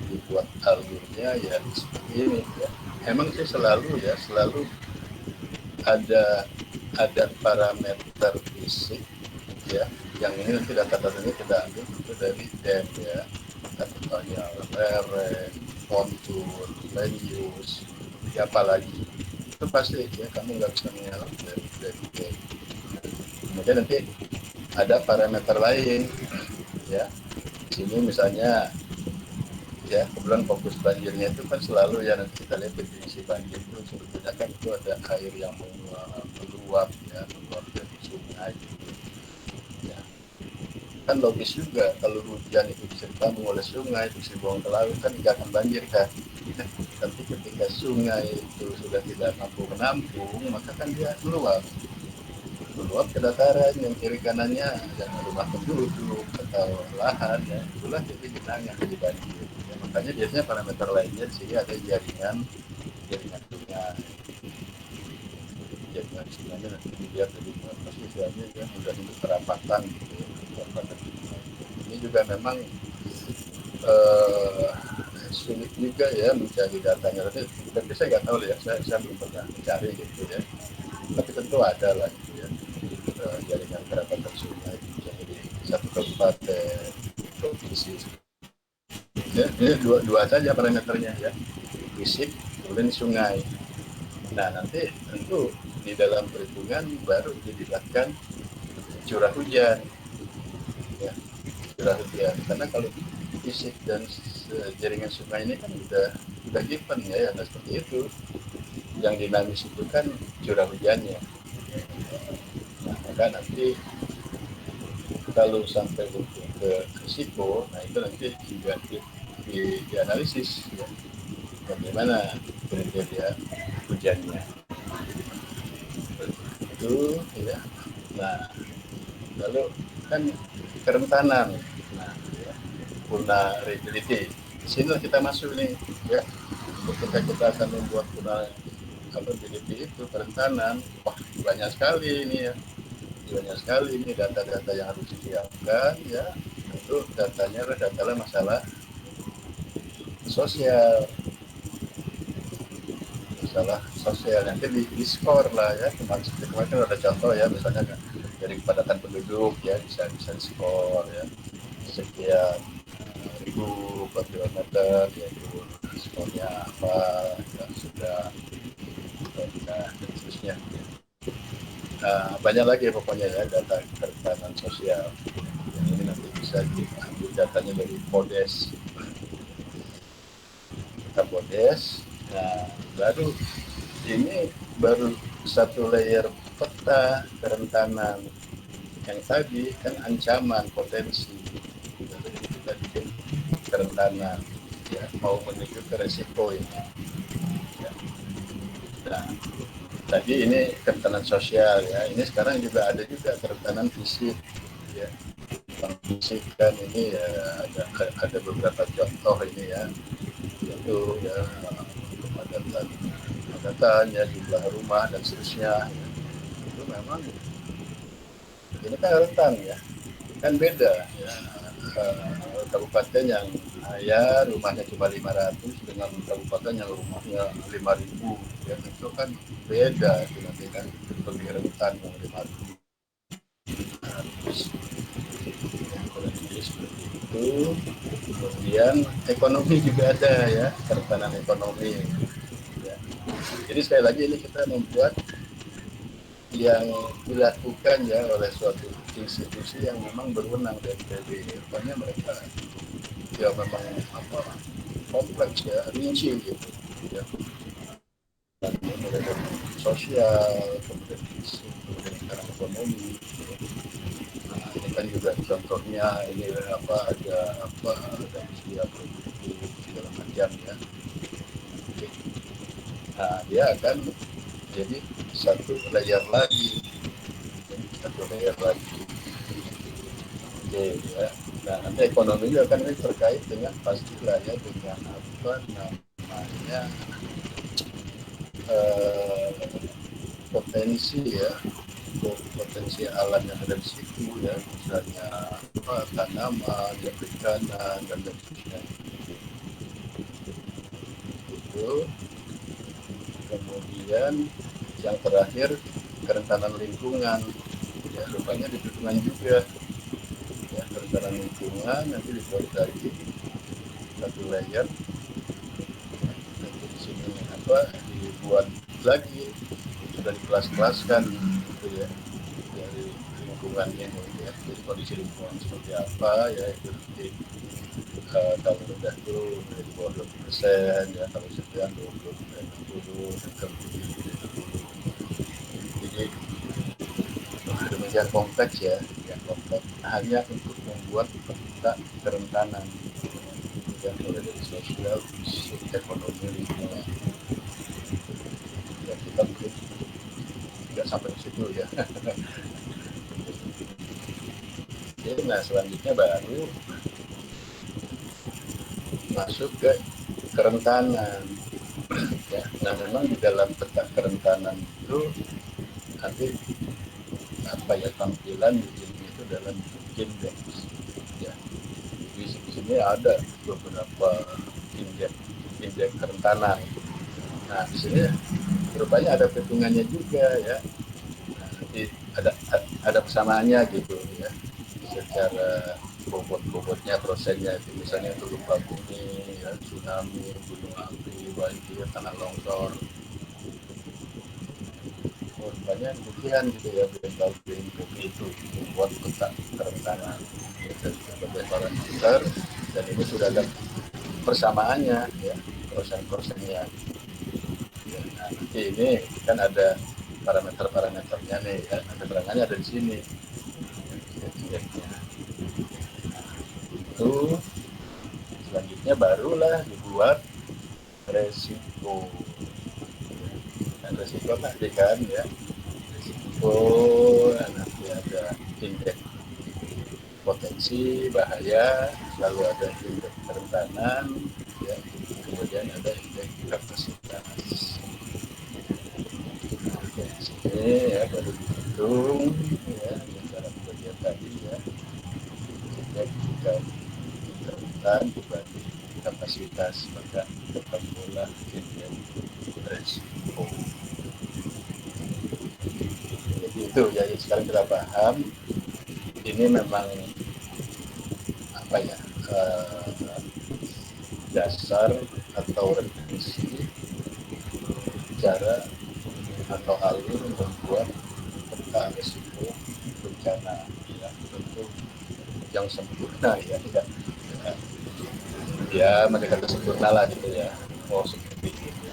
dibuat alurnya ya seperti ini ya. Emang sih selalu ada parameter fisik ya, yang ini nanti data-data ini kita ambil itu dari DEM ya, contohnya lereng, kontur, land use ya, apalagi itu pasti ya kamu nggak bisa mengelak dari DEM. Kemudian nanti ada parameter lain ya, sini misalnya ya, kebetulan fokus banjirnya itu kan selalu ya, nanti kita lihat definisi banjir itu sebetulnya kan itu ada air yang meluap dari sungai ya. Kan logis juga kalau hujan itu bisa ditampung oleh sungai terus dibuang ke laut kan nggak akan banjir kan. Tapi ketika sungai itu sudah tidak mampu menampung, maka kan dia meluap ke dataran yang kiri kanannya yang rumah penduduk atau lahan ya, itulah jadi genangan jadi banjir ya. Makanya biasanya parameter lainnya sih ada jaringan sungainya, nanti dilihat dari posisinya ya, udah untuk perapatan gitu ya, ini juga memang sulit juga ya mencari datanya. Tapi saya nggak tahu ya, saya belum pernah mencari gitu ya. Tapi tentu ada lah gitu ya, jaringan kerapatan sungai misalnya di satu kabupaten, provinsi. Ya, ini dua saja parameternya ya, fisik kemudian sungai. Nah nanti tentu di dalam perhitungan baru dilibatkan curah hujan, ya curah hujan. Karena kalau fisik dan jaringan sungai ini kan udah given ya, yang seperti itu. Yang dinamis itu kan curah hujannya. Nah, maka nanti kalau sampai ke risiko, nah itu nanti juga dianalisis ya, bagaimana kriteria hujannya itu ya. Nah lalu kan kerentanan, nah ya, vulnerability. Di sini kita masuk nih ya, ketika kita akan membuat vulnerability itu kerentanan, wah banyak sekali ini ya, banyak sekali ini data-data yang harus disiapkan ya. Itu datanya adalah masalah sosial, nanti di skor lah ya. Kemarin ada contoh ya, misalnya dari kepadatan penduduk ya, bisa di skor ya, sekian ribu per kilometer ya, itu skornya apa ya, sudah dan seterusnya. Banyak lagi pokoknya ya data kerentanan sosial. Yang ini nanti bisa diambil datanya dari Podes. Nah baru satu layer peta kerentanan. Yang tadi kan ancaman potensi, jadi kita bikin kerentanan ya, mau menuju ke resiko ini ya. Nah tadi ini kerentanan sosial ya, ini sekarang juga ada juga kerentanan fisik ya. Fisik kan ini ya, ada beberapa contoh ini ya, yaitu ya kepadatan ya, jumlah rumah dan seterusnya ya. Itu memang ini kan rentan ya, kan beda ya. Kabupaten yang ya rumahnya cuma 500 dengan kabupaten yang rumahnya 5.000 ya, itu kan beda itu nanti kan lebih rentan yang 5.000. Seperti itu. Kemudian ekonomi juga ada ya, kerentanan ekonomi ya. Jadi sekali lagi ini kita membuat yang dilakukan ya oleh suatu institusi yang memang berwenang dari rupanya mereka ya memang kompleks ya, rinci gitu ya. Dan mulai dari sosial, kemudian fisik, kemudian sekarang ekonomi. Nah, ini kan juga contohnya ini ada usia produktif segala macam ya. Nah dia akan jadi satu layer lagi. Oke ya. Nah nanti ekonomi juga akan terkait dengan pastilah ya, dengan apa namanya potensi ya, potensi alam yang ada di situ ya, misalnya tanaman, perikanan dan sebagainya. Itu kemudian yang terakhir kerentanan lingkungan ya, rupanya di lingkungan juga ya, kerentanan lingkungan nanti dibuat lagi satu layer. Nanti di sini dibuat lagi, sudah dikelas-kelaskan gitu ya, dari lingkungannya ya, jadi kondisi lingkungan seperti apa ya, itu nanti kalau rendah itu di bawah 20% ya, kalau sedang 20-60 dan kemudian 70. Jadi demikian kompleks ya, hanya untuk membuat peta kerentanan yang mulai dari sosial, fisik, ekonomi, lingkungan. Ya kita mungkin tidak sampai ke situ ya. Jadi, nah selanjutnya baru masuk ke kerentanan ya. Nah memang di dalam peta kerentanan itu nanti tampilan di sini itu dalam indeks ya. Di sini ada beberapa indeks kerentanan. Nah, di sini rupanya ada perhitungannya juga ya. Nah, nanti ada persamaannya gitu ya. Secara bobotnya, prosesnya itu misalnya untuk gempa bumi, ya, tsunami, gunung api, banjir, tanah longsor. Rupanya demikian gitu ya, BMKG itu membuat peta kerentanan ya, dari berbagai parameter, dan ini sudah ada persamaannya ya, persen-persennya. Ya, nah, nanti ini kan ada parameternya nih ya, ada keterangannya ada di sini indeksnya. Itu selanjutnya barulah dibuat resiko. Dan resiko tadi kan ya, resiko nanti ada indeks potensi bahaya, lalu ada indeks kerentanan ya, kemudian ada indeks kapasitas. Ini ya baru dihitung ya cara pembagian tadi ya, jika rentan dibagi kapasitas maka ketemulah indeks resiko. Jadi itu ya, sekarang kita paham ini memang apa ya, dasar atau referensi cara atau alur membuat peta risiko bencana ya, tentu yang sempurna ya, tidak ya mendekati sempurna lah gitu ya. Oh seperti itu.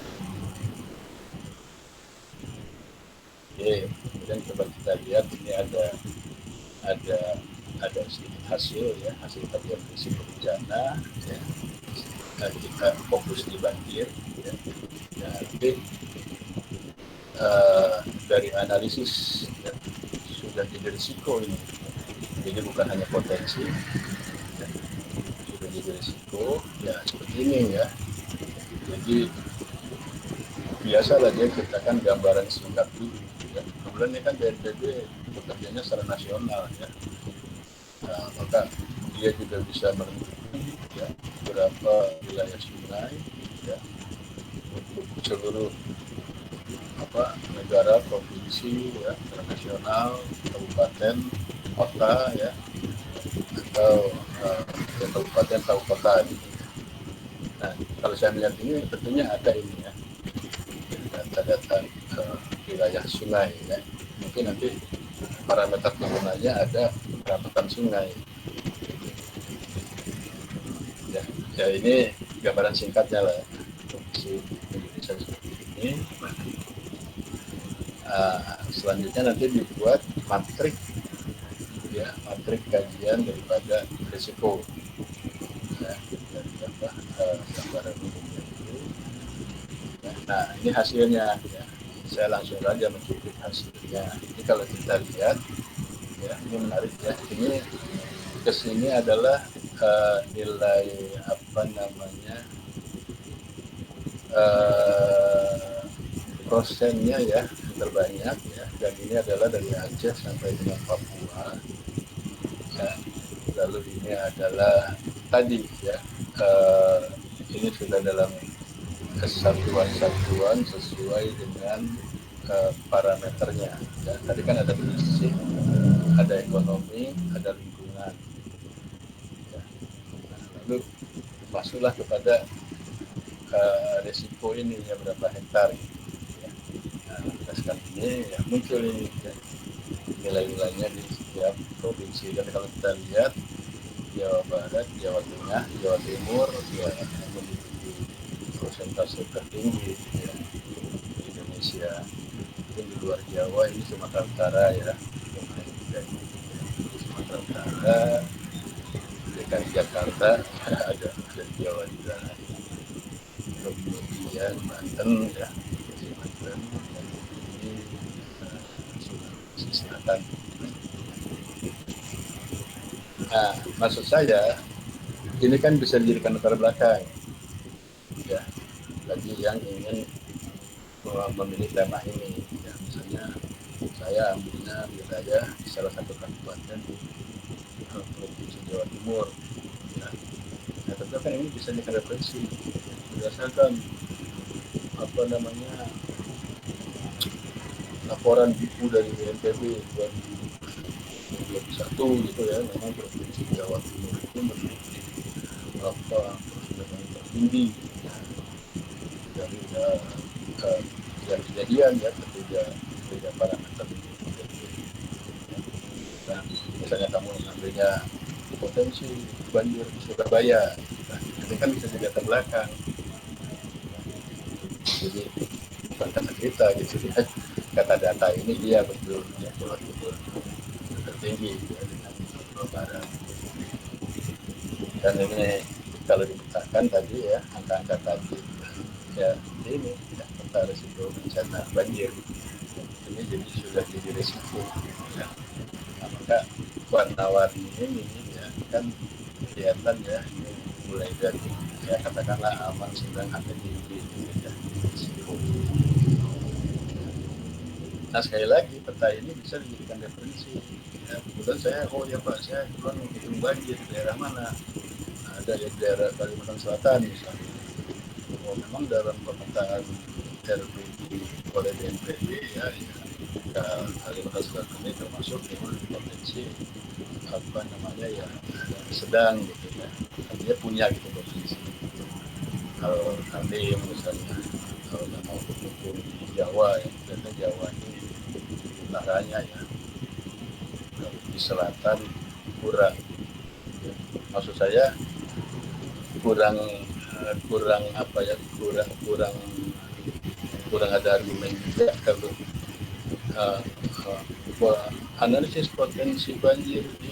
Oke, kemudian coba kita lihat ini ada sedikit hasil ya, hasil kajian risiko bencana ya. Nah, kita fokus di banjir ya. Nah, nanti dari analisis ya, sudah jadi risiko ini, jadi bukan hanya potensi ya, sudah jadi risiko ya, seperti ini ya. Jadi biasalah dia ceritakan gambaran singkat dulu ya. Kemudian ini kan BNPB bekerjanya secara nasional ya. Nah, maka dia juga bisa menentukan ya, berapa wilayah sungai ya, untuk seluruh negara, provinsi ya, nasional, kabupaten, kota ya, atau kabupaten atau kota gitu. Nah, kalau saya melihat ini tentunya ada ini ya, data-data wilayah sungai ya. Mungkin nanti parameter turunannya ada perapatan sungai. Ya ini gambaran singkatnya lah kondisi Indonesia seperti ini. Selanjutnya nanti dibuat matrik ya, matrik kajian daripada risiko ya, dari gambaran umumnya itu. Nah ini hasilnya ya, saya langsung saja mencuplik hasilnya. Ini kalau kita lihat ya, ini menarik ya, ini kesini adalah nilai apa namanya prosennya ya terbanyak ya, dan ini adalah dari Aceh sampai dengan Papua ya. Lalu ini adalah tadi ya, ini sudah dalam kesatuan-satuan sesuai dengan parameternya ya. Tadi kan ada fisik, ada ekonomi, ada lingkungan ya. Nah, lalu masuklah kepada risiko ini ya, berapa hektar gitu ya. Nah, berdasarkan ini ya, muncul ini ya, nilai-nilainya di setiap provinsi. Dan kalau kita lihat Jawa Barat, Jawa Tengah, Jawa Timur ya memiliki persentase tertinggi ya, di Indonesia. Mungkin di luar Jawa ini Sumatera Utara ya, Sumatera Utara, DKI Jakarta ada Jawa juga. Kemudian Banten ya, Banten, dan ini Sulawesi Selatan. Nah, maksud saya ini kan bisa dijadikan latar belakang ya, bagi yang ingin memilih tema ini ya. Misalnya saya ambilnya wilayah di salah satu kabupaten di provinsi Jawa Timur ya. Nah, tentu kan ini bisa dijadikan referensi berdasarkan laporan BIPU dari BNPB 2021 gitu ya, memang provinsi Jawa Timur itu memiliki persidangan tertinggi dari yang kejadian ya, ketiga parameter ini. Nah, misalnya kamu ambilnya potensi banjir di Surabaya, nah, ini kan bisa juga terbelakang. Jadi bukan kata kita gitu ya, kata data ini dia betul ya, betul tertinggi ya, dengan Jawa Barat. Dan ini kalau dipetakan tadi ya, angka-angka tadi ya, ini ya, peta risiko bencana banjir ini jadi sudah jadi risiko ya. Nah, maka warna-warni ini ya kan kelihatan ya, ini mulai dari ya katakanlah aman, sedang, agak tinggi ya, risiko. Nah, sekali lagi peta ini bisa dijadikan referensi ya. Kemudian saya Pak, saya kebetulan menghitung banjir di daerah mana. Nah, ada di daerah Kalimantan Selatan misalnya. Memang dalam pemetaan RBI oleh BNPB ya, Kalimantan Selatan ini termasuk yang potensi ya sedang gitu ya, dia punya gitu potensi. Kalau nanti misalnya kalau mau hukum di Jawa ya, karena Jawa ini utaranya ya, kalau di selatan kurang ya. Maksud saya kurang ada argumen juga kalau analisis potensi banjir di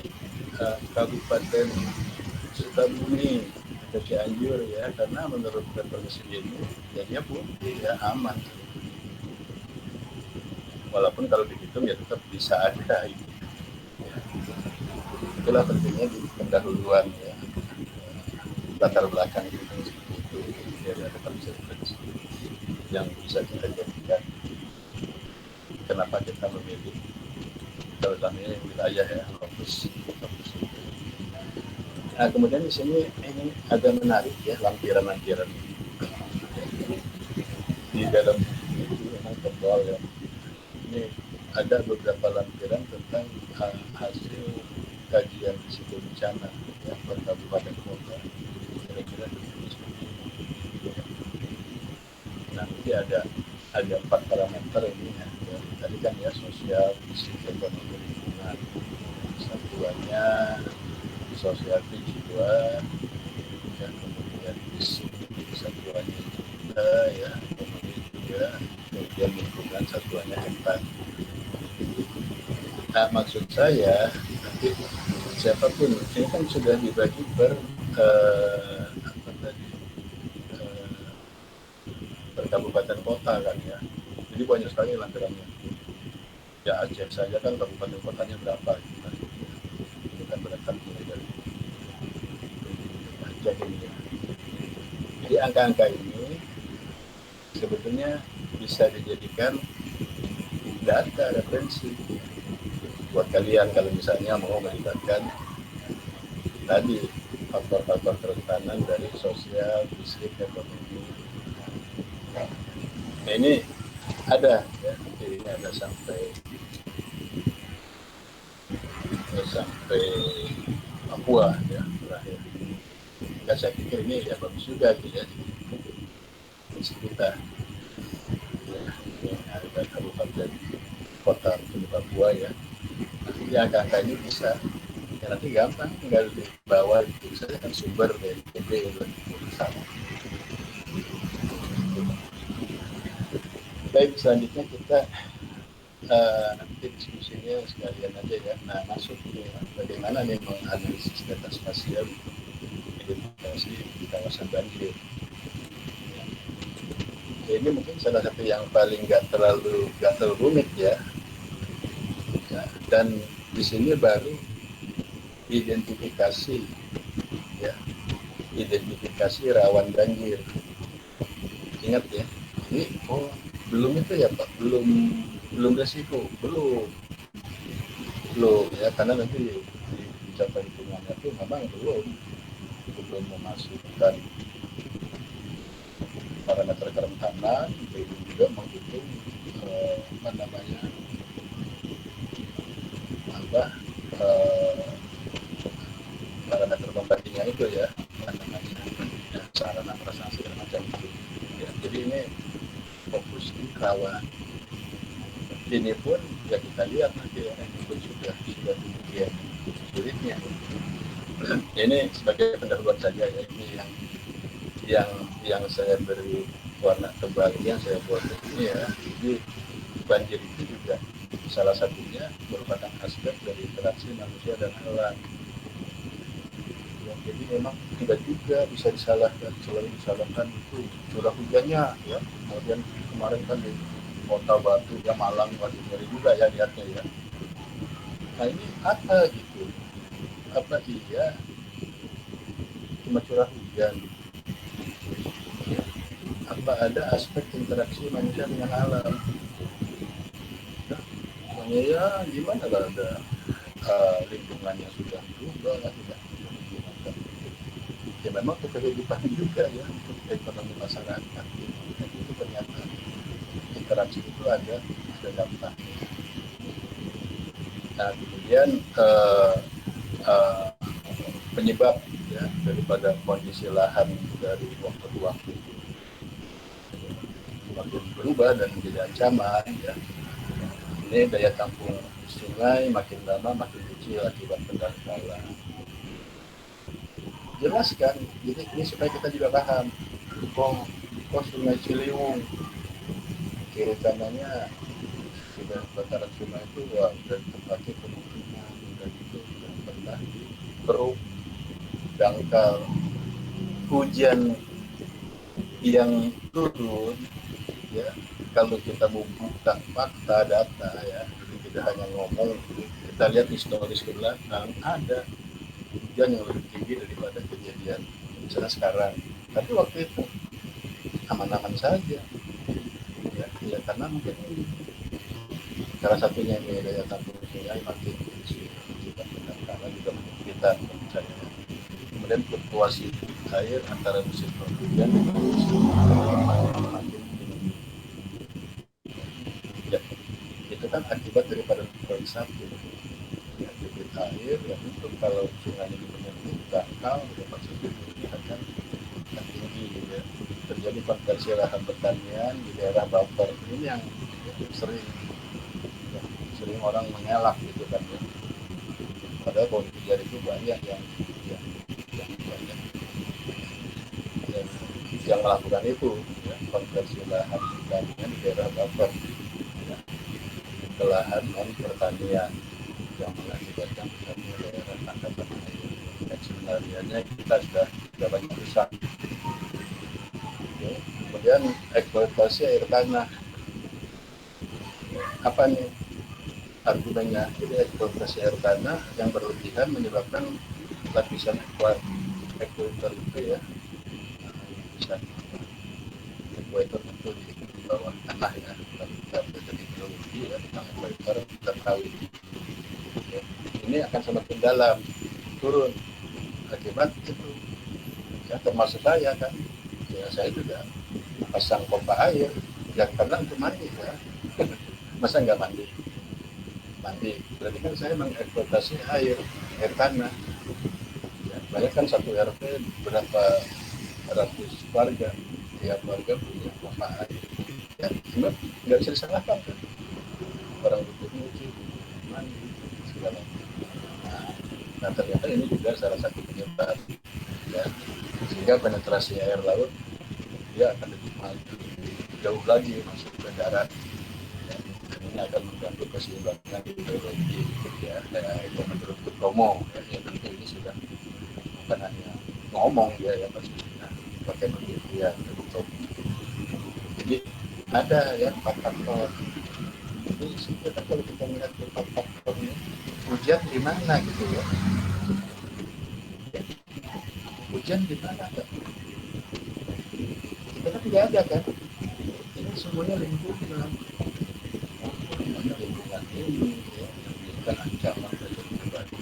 Kabupaten Sukabumi atau Cianjur ya, karena menurut referensi ini ya dia pun ya aman, walaupun kalau dihitung ya tetap bisa ada gitu. Ya. Itulah pentingnya di pendahuluan ya, latar belakang itu seperti itu, ya ada referensi yang bisa kita jadikan kenapa kita memilih terutama ini wilayah ya, fokus. Nah, kemudian di sini ini agak menarik ya, lampiran-lampiran di dalam itu memang tebal ya. Ini ada beberapa lampiran tentang hasil kajian risiko bencana ya, per kabupaten kota, kira-kira seperti ini. Nah, ini ada 4 parameter ini ya. Tadi kan ya, sosial, fisik, ekonomi, lingkungan. Satuannya sosial jiwa ya, kemudian fisik satuannya juga ya, ekonomi juga, kemudian lingkungan satuannya hektar. Nah, maksud saya nanti siapapun ini kan sudah dibagi per per kabupaten kota kan ya, jadi banyak sekali lampirannya ya. Aceh saja kan kabupaten kotanya berapa gitu kan, itu kan berangkat mulai dari Aceh ini ya. Jadi angka-angka ini sebetulnya bisa dijadikan data referensi buat kalian kalau misalnya mau melibatkan tadi faktor-faktor kerentanan dari sosial, fisik, ekonomi. Nah, ini ada ya, ini ada sampai Papua ya terakhir. Dan saya pikir ini ya bagus juga ya di kita ya, ini ada kabupaten kota di Papua ya. Nanti angka-angka ini bisa ya, nanti gampang tinggal dibawa gitu, misalnya kan sumber BNPB sama. Baik, selanjutnya kita nanti diskusinya sekalian aja ya. Nah, masuk ke bagaimana nih menganalisis data spasial identifikasi di kawasan banjir. Ya, ini mungkin salah satu yang paling nggak terlalu rumit ya. Dan di sini baru identifikasi ya, identifikasi rawan banjir. Ingat ya, ini belum itu ya Pak, belum resiko, belum ya, karena nanti dicapai hitungannya itu memang belum memasukkan parameter kerentanan, itu juga menghitung apa namanya eh, parameter pembandingnya itu ya, apa namanya ya, sarana prasarana segala macam itu. Ya, jadi ini fokus di kerawan. Ini pun ya kita lihat nanti ya, ini pun sudah demikian sulitnya. Ini sebagai pendahuluan saja ya, ini yang saya beri warna tebal yang saya buat ini ya. Jadi banjir itu juga salah satunya merupakan aspek dari interaksi manusia dan alam. Ya, jadi memang tidak juga bisa disalahkan, selalu disalahkan itu curah hujannya ya. Kemudian kemarin kan di Kota Batu ya, Malang masih ngeri juga ya lihatnya ya. Nah ini apa gitu? Apa iya cuma curah hujan? Ya. Apa ada aspek interaksi manusia dengan alam? Nah, ya gimana lah ada lingkungannya sudah berubah, sudah ya memang kehidupan juga ya untuk ekonomi masyarakat itu ternyata interaksi itu ada dampak. Nah kemudian penyebab ya daripada kondisi lahan dari waktu ke waktu makin berubah dan menjadi ancaman ya. Ini daya tampung sungai makin lama makin kecil akibat pendangkalan. Jelaskan, jadi ini supaya kita juga paham. Kok Sungai Ciliwung kiri kanannya sudah bataran sungai itu udah tempatnya pemukiman, udah gitu udah pernah dikeruk, dangkal. Hujan yang turun ya, kalau kita membuka fakta data ya, jadi tidak hanya ngomong, kita lihat historis ke belakang ada hujan yang lebih tinggi daripada kejadian misalnya sekarang. Tapi waktu itu aman-aman saja ya karena mungkin salah satunya ini daya tampung sungai makin kecil, kita pendangkalan juga makin kita percaya. Kemudian fluktuasi air antara musim penghujan dan musim makin tinggi. Ya, itu kan akibat daripada poin satu. Ya, debit air yang itu kalau sungai ini penuh dangkal, pasti debitnya akan tinggi ya. Terjadi konversi lahan pertanian di daerah buffer ini yang sering orang mengelak gitu kan ya. Padahal kalau dipikir itu banyak yang banyak yang melakukan itu ya, konversi lahan pertanian di daerah buffer ya, ke lahan non pertanian yang mengakibatkan misalnya daerah tangkapan air. Dan sebenarnya kita sudah banyak rusak. Ya. Kemudian eksploitasi air tanah. Apa nih argumennya? Jadi eksploitasi air tanah yang berlebihan menyebabkan lapisan ekuator itu ya bisa ekuator itu di bawah tanah ya. Kalau kita belajar geologi ya tentang ekuator kita tahu ya. Ini akan semakin dalam turun akibat itu ya, termasuk saya kan ya, saya juga pasang pompa air ya karena untuk mandi ya. Masa nggak mandi berarti kan saya mengeksploitasi air tanah ya, banyak kan satu RT berapa ratus warga, tiap warga punya pompa air ya, cuma nggak bisa disalahkan kan orang butuh nyuci, mandi segala nah ternyata ini juga salah satu penyebab ya, sehingga penetrasi air laut dia akan lebih maju jauh lagi masuk ke darat ya. Ini akan mengganggu keseimbangan hidrologi ya, itu menurut Kutomo ya, yang tentu ini sudah bukan hanya ngomong ya pastinya pakai penelitian Kutomo. Jadi ada ya 4 faktor. Jadi sebenarnya kalau kita melihat 4 faktor ini hujan di mana gitu ya, hujan di mana kan? Kita kan tidak ada kan? Ini semuanya lingkungan. Lingkungan ini ya, bukan ancaman bagi pribadi.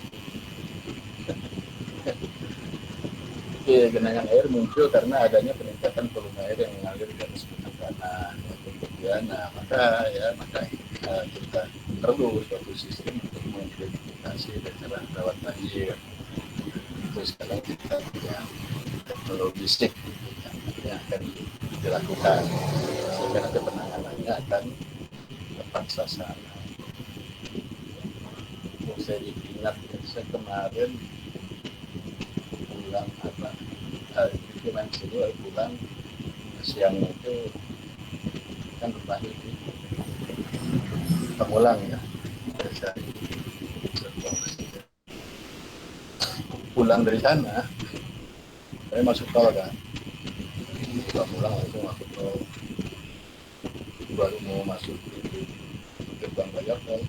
genangan air muncul karena adanya peningkatan volume air yang mengalir di atas permukaan tanah. Kemudian, maka kita perlu suatu sistem untuk mengidentifikasi daerah rawan banjir. Terus sekarang kita punya teknologi SIG yang akan dilakukan sehingga nanti penanganannya akan tepat sasaran. Saya ingat saya kemarin pulang main sini pulang siang itu kan rumahnya di Pamulang ya. Saya pulang dari sana, saya masuk tol kan, Pamulang langsung masuk tol, baru mau masuk di gerbang bayar tol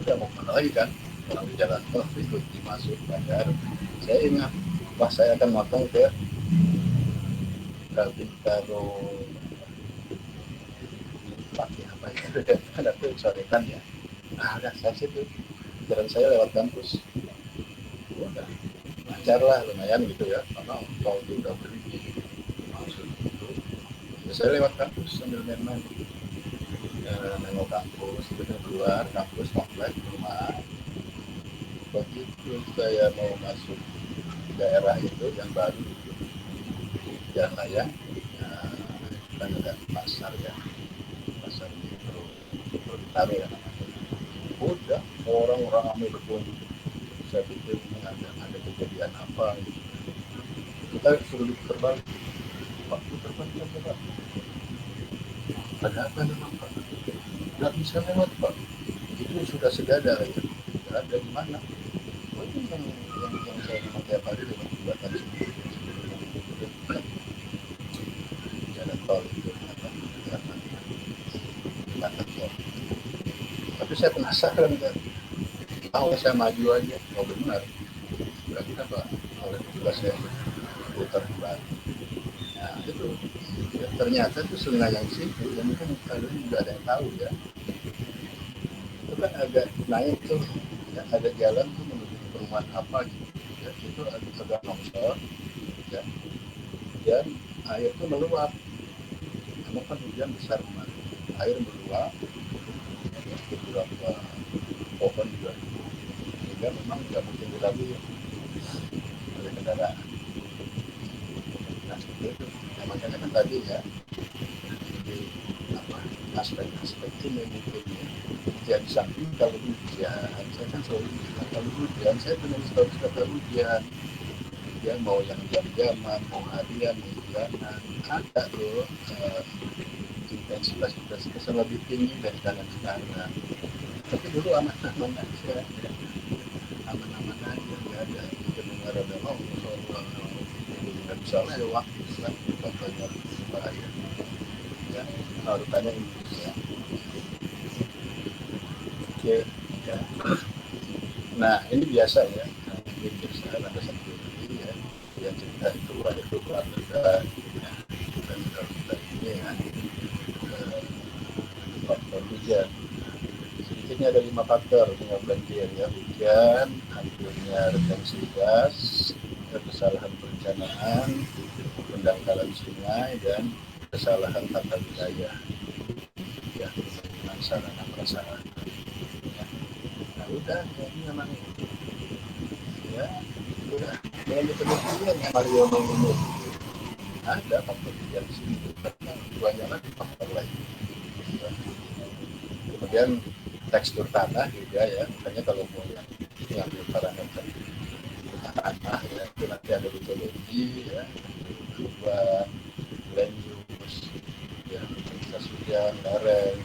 udah mau kemana lagi kan, orang di jalan tol ikut masuk bayar. Saya ingat pas saya akan motong ke Bintaro pakai apa itu ada tuh sorekan ya, ada saya situ jalan saya lewat kampus, udah lancar lah lumayan gitu ya, karena tol itu udah berhenti masuk itu, ya, saya lewat kampus sambil main-main, nengok kampus, kemudian keluar kampus komplek rumah. Begitu saya mau masuk daerah itu yang baru Jalan Layang, kan ada pasar ya, pasar Metro Bintaro ya namanya. Udah orang ramai betul. Saya pikir ini ada kejadian apa gitu. Kita suruh terbalik, Pak terbalik Pak. Ada apa memang Pak? Nggak bisa lewat Pak. Itu sudah segada ya. Ada di mana? Oh, ini yang saya memang tiap hari dengan jembatan sendiri. Jalan tol itu jembatan tol. Tapi saya penasaran kan. Tahu saya maju aja, mau benar. Berarti apa? Oleh tugas saya putar kembali. Nah itu ya, ternyata itu selingan yang situ, yang mungkin kalian juga ada yang tahu ya. Itu kan agak naik tuh, ya, ada jalan tuh menuju perumahan apa gitu. Ya, itu agak longsor, ya. Dan air itu meluap. Karena kan hujan besar kemarin. Air meluap, beberapa pohon juga. Sehingga memang tidak mungkin dilalui oleh kendaraan. Nah seperti itu. Nah, makanya kan tadi ya, di aspek-aspek ini mungkin ya. Jadi samping kalau hujan, saya kan selalu bilang kalau hujan, saya menulis kata hujan. Ya mau yang jam-jaman, mau harian, mingguanan, ada loh intensitas lebih tinggi dari sekarang. Tapi dulu aman-aman aja, ya. Aman-aman aja, nggak ada dengar ada longsor, nggak bisa lewat, contohnya bahaya. Ya, urutannya Indonesia. Oke, ya. Nah ini biasa ya, mikir saya ada satu lagi ya, yang cerita itu ada keluarga, ya, dan kita ini ya, faktor hujan. Sedikitnya ada 5 faktor penyebab banjir ya: hujan, hancurnya retensi gas, kesalahan perencanaan, pendangkalan sungai, dan kesalahan tata wilayah. Ya, dengan sarana prasarana. Ya. Nah udah, ya, ini memang ya udah dengan demikian yang Mario ini ada faktor hujan di sini, karena banyak lagi faktor lain. Kemudian tekstur tanah juga ya, makanya kalau mau yang ngambil parameter tanah ya, itu nanti ada litologi ya, perubahan land use ya, intensitas hujan, lereng,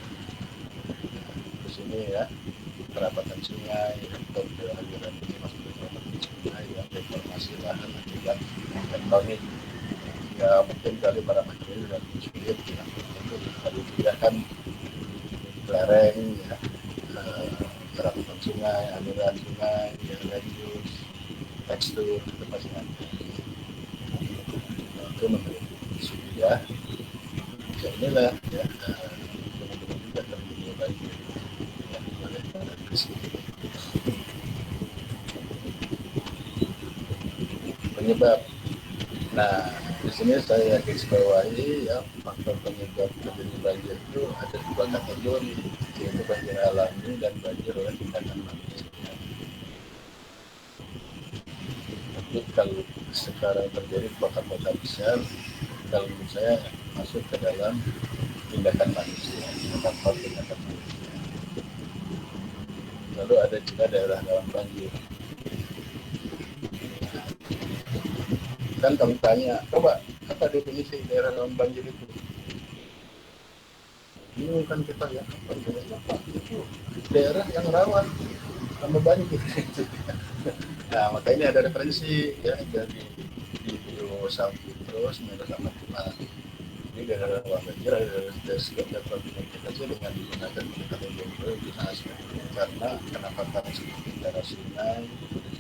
terus ini ya kerapatan sungai, atau aliran masuk ke kerapatan sungai ya, deformasi lahan akibat tektonik ya, mungkin kali parameter ini sudah sulit ya, itu tadi juga kan lereng ya, kerapatan sungai, aliran sungai, ya, land use, tekstur, itu pasti ada. Itu menurut sudah ya inilah ya, teman-teman juga terdiri ya, oleh para penyebab. Nah, di sini saya garis bawahi ya, faktor penyebab terjadi banjir itu ada dua kategori, yaitu banjir alami dan banjir oleh tindakan manusia. Tapi kalau sekarang terjadi kota-kota besar, kalau menurut saya masuk ke dalam tindakan manusia, faktor tindakan manusia. Lalu ada juga daerah rawan banjir. Kan kamu tanya, coba apa definisi daerah rawan banjir itu? Bingung kan kita ya, apa itu daerah yang rawan sama banjir. Nah, maka ini ada referensi ya dari video terus sama kita. Ini daerah rawan banjir ada sekitar klasifikasi dengan menggunakan pendekatan geografis karena kenapa seperti daerah sungai,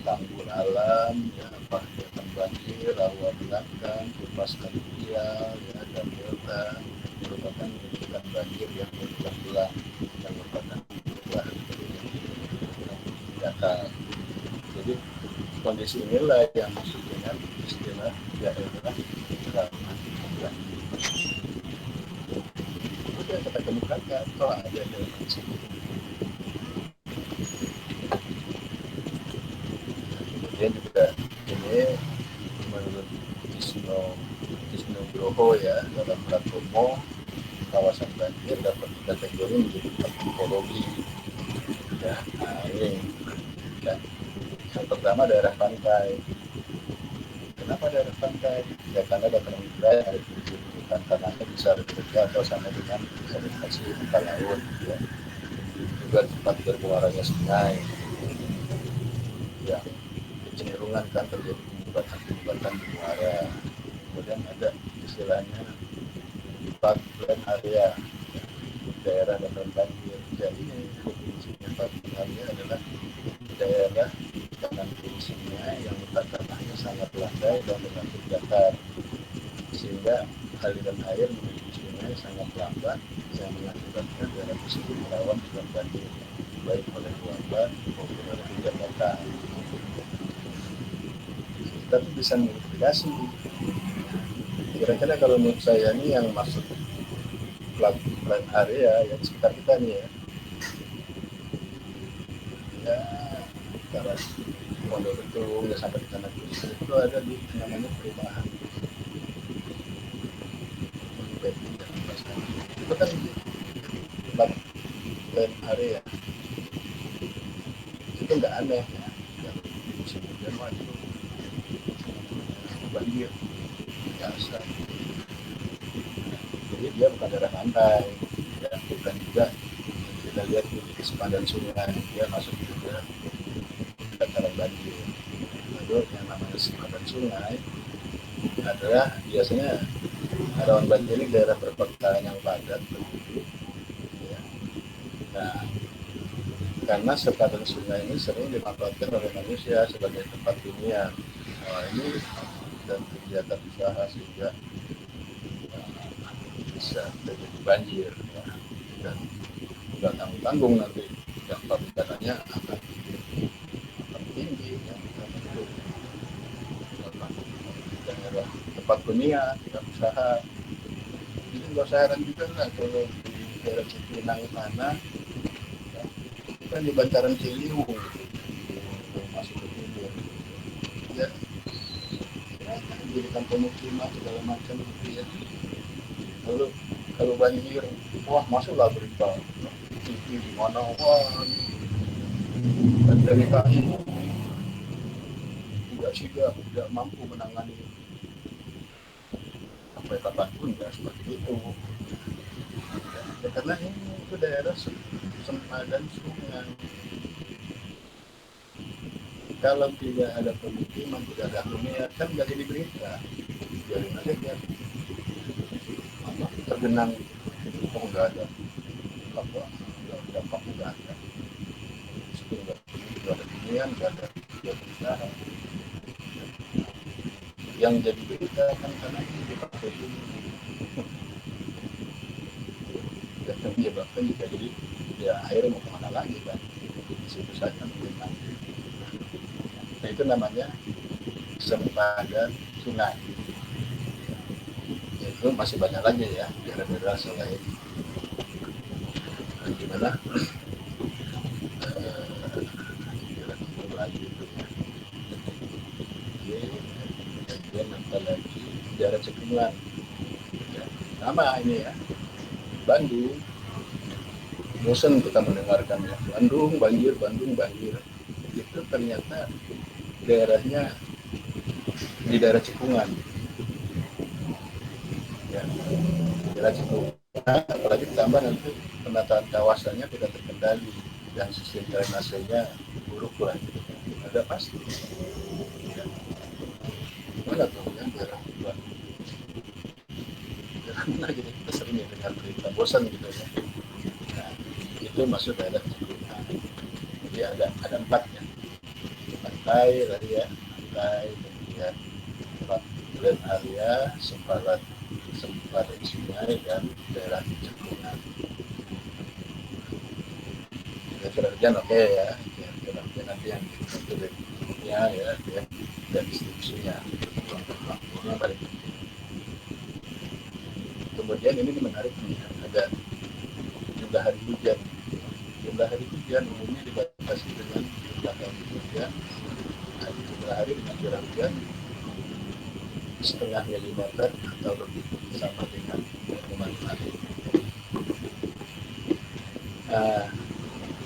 tanggul alam, ya, kegiatan banjir, rawa belakang, kupas aluvial, ya, dan delta merupakan kegiatan banjir yang berulang-ulang yang merupakan datar. Jadi kondisi inilah yang masuk dengan istilah daerah rawan banjir. Itu yang kita kemukakan kalau ada daerah tersebut. Kemudian juga ini menurut Isno Groho ya, dalam Pratomo kawasan banjir dapat dikategori menjadi tipologi ya. Nah, ini ya. Yang pertama daerah pantai. Kenapa daerah pantai? Ya karena dataran wilayah dan tanahnya bisa bekerja atau sama dengan sedimentasi muka laut ya. Juga tempat bermuaranya sungai ya, kecenderungan kan terjadi pembuatan muara. Kemudian ada istilahnya floodplain area, daerah dataran banjir. Jadi definisinya floodplain area adalah daerah kanan kiri sungai yang letak tanahnya sangat landai dan relatif datar, sehingga aliran air menuju sungai sangat lambat yang mengakibatkan daerah tersebut rawan dengan banjir baik oleh luapan maupun oleh hujan datang. Tapi bisa mengidentifikasi kira-kira kalau menurut saya ini yang masuk floodplain area yang sekitar kita nih ya karena Pondok Betung ya sampai ke Tanah Kusir itu ada di namanya perumahan itu kan floodplain area itu nggak aneh ya yang musim hujan itu banjir biasa. Jadi dia bukan daerah pantai ya, bukan juga kita lihat di sepanjang sungai dia masuk juga dataran banjir. Lalu yang namanya sepadan sungai adalah biasanya rawan banjir ini daerah perkotaan yang padat penduduk ya. Nah, karena sepadan sungai ini sering dimanfaatkan oleh manusia sebagai tempat hunian. Nah, ini dan kegiatan usaha sehingga bisa terjadi banjir ya. Dan nggak tanggung-tanggung nanti dampak bencananya akan tinggi ya. Daerah tempat hunian, tidak usaha. Jadi nggak usah heran juga lah kalau di daerah Cipinang sana ya, kan di bantaran Ciliwung masuk ke timur ya, dijadikan pemukiman segala macam gitu ya. Lalu kalau banjir, wah masuklah berita TV di mana, wah dan dari kami tidak mampu menangani sampai kapanpun ya seperti itu. Ya, karena ini itu daerah sempadan sungai. Kalau tidak ada pemukiman, tidak ada hunian, kan nggak jadi berita. Biarin aja dia tergenang, oh nggak ada apa, dampak nggak ada. Nggak ada hunian, nggak ada usaha. Yang jadi berita kan karena ini dipakai dulu. Dan menyebabkan juga jadi ya akhirnya mau kemana lagi kan? Di situ saja mungkin nanti. Nah itu namanya sempadan sungai. Itu masih banyak lagi ya daerah-daerah selain gimana lagi itu ya. Kemudian apalagi daerah cekungan ya. Nama ini ya, Bandung. Bosan kita mendengarkan ya, Bandung banjir, Bandung banjir. Itu ternyata daerahnya di daerah cekungan ya, daerah cekungan. Apalagi ditambah nanti penataan kawasannya tidak terkendali dan sistem drainasenya buruk lah, ada pasti ya. Mana tuh yang daerah Bandung, daerah mana gitu, kita sering ya dengar berita, bosan gitu ya. Nah, itu masuk daerah cekungan. Jadi ada 4 ya, pantai tadi ya, pantai, kemudian land area, sempadan sungai, dan daerah cekungan. Ya, curah hujan oke ya, curah hujan nanti yang ya dan distribusinya waktunya paling penting. Kemudian ini menarik nih, ada jumlah hari hujan. Jumlah hari hujan umumnya dibatasi dengan jumlah hari hujan, jumlah hari dengan curah hujan setengah milimeter atau lebih sama dengan 0,5 hari.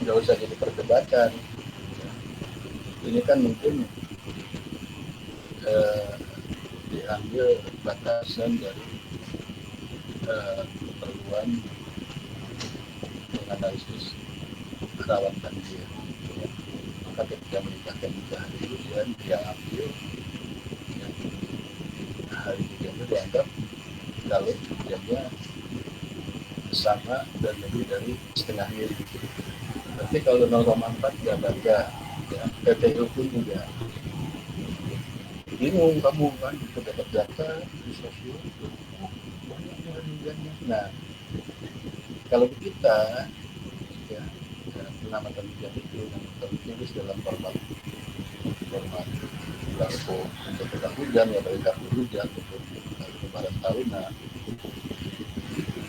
Nggak usah jadi perdebatan. Ini kan mungkin diambil batasan dari keperluan menganalisis rawan banjir. Ya. Maka ketika meningkatkan jumlah hari hujan, dia ambil ya, hari hujan itu dianggap kalau hujannya sama dan lebih dari setengah mili. Tapi kalau 0,4 nggak bangga, ya, PTU pun juga bingung kamu kan, itu dapat data di sosial banyak hari hujannya. Nah, kalau kita ya, pengamatan hujan itu yang tertulis dalam format belangko untuk tentang hujan ya, dari kartu hujan untuk lebaran tahun. Nah,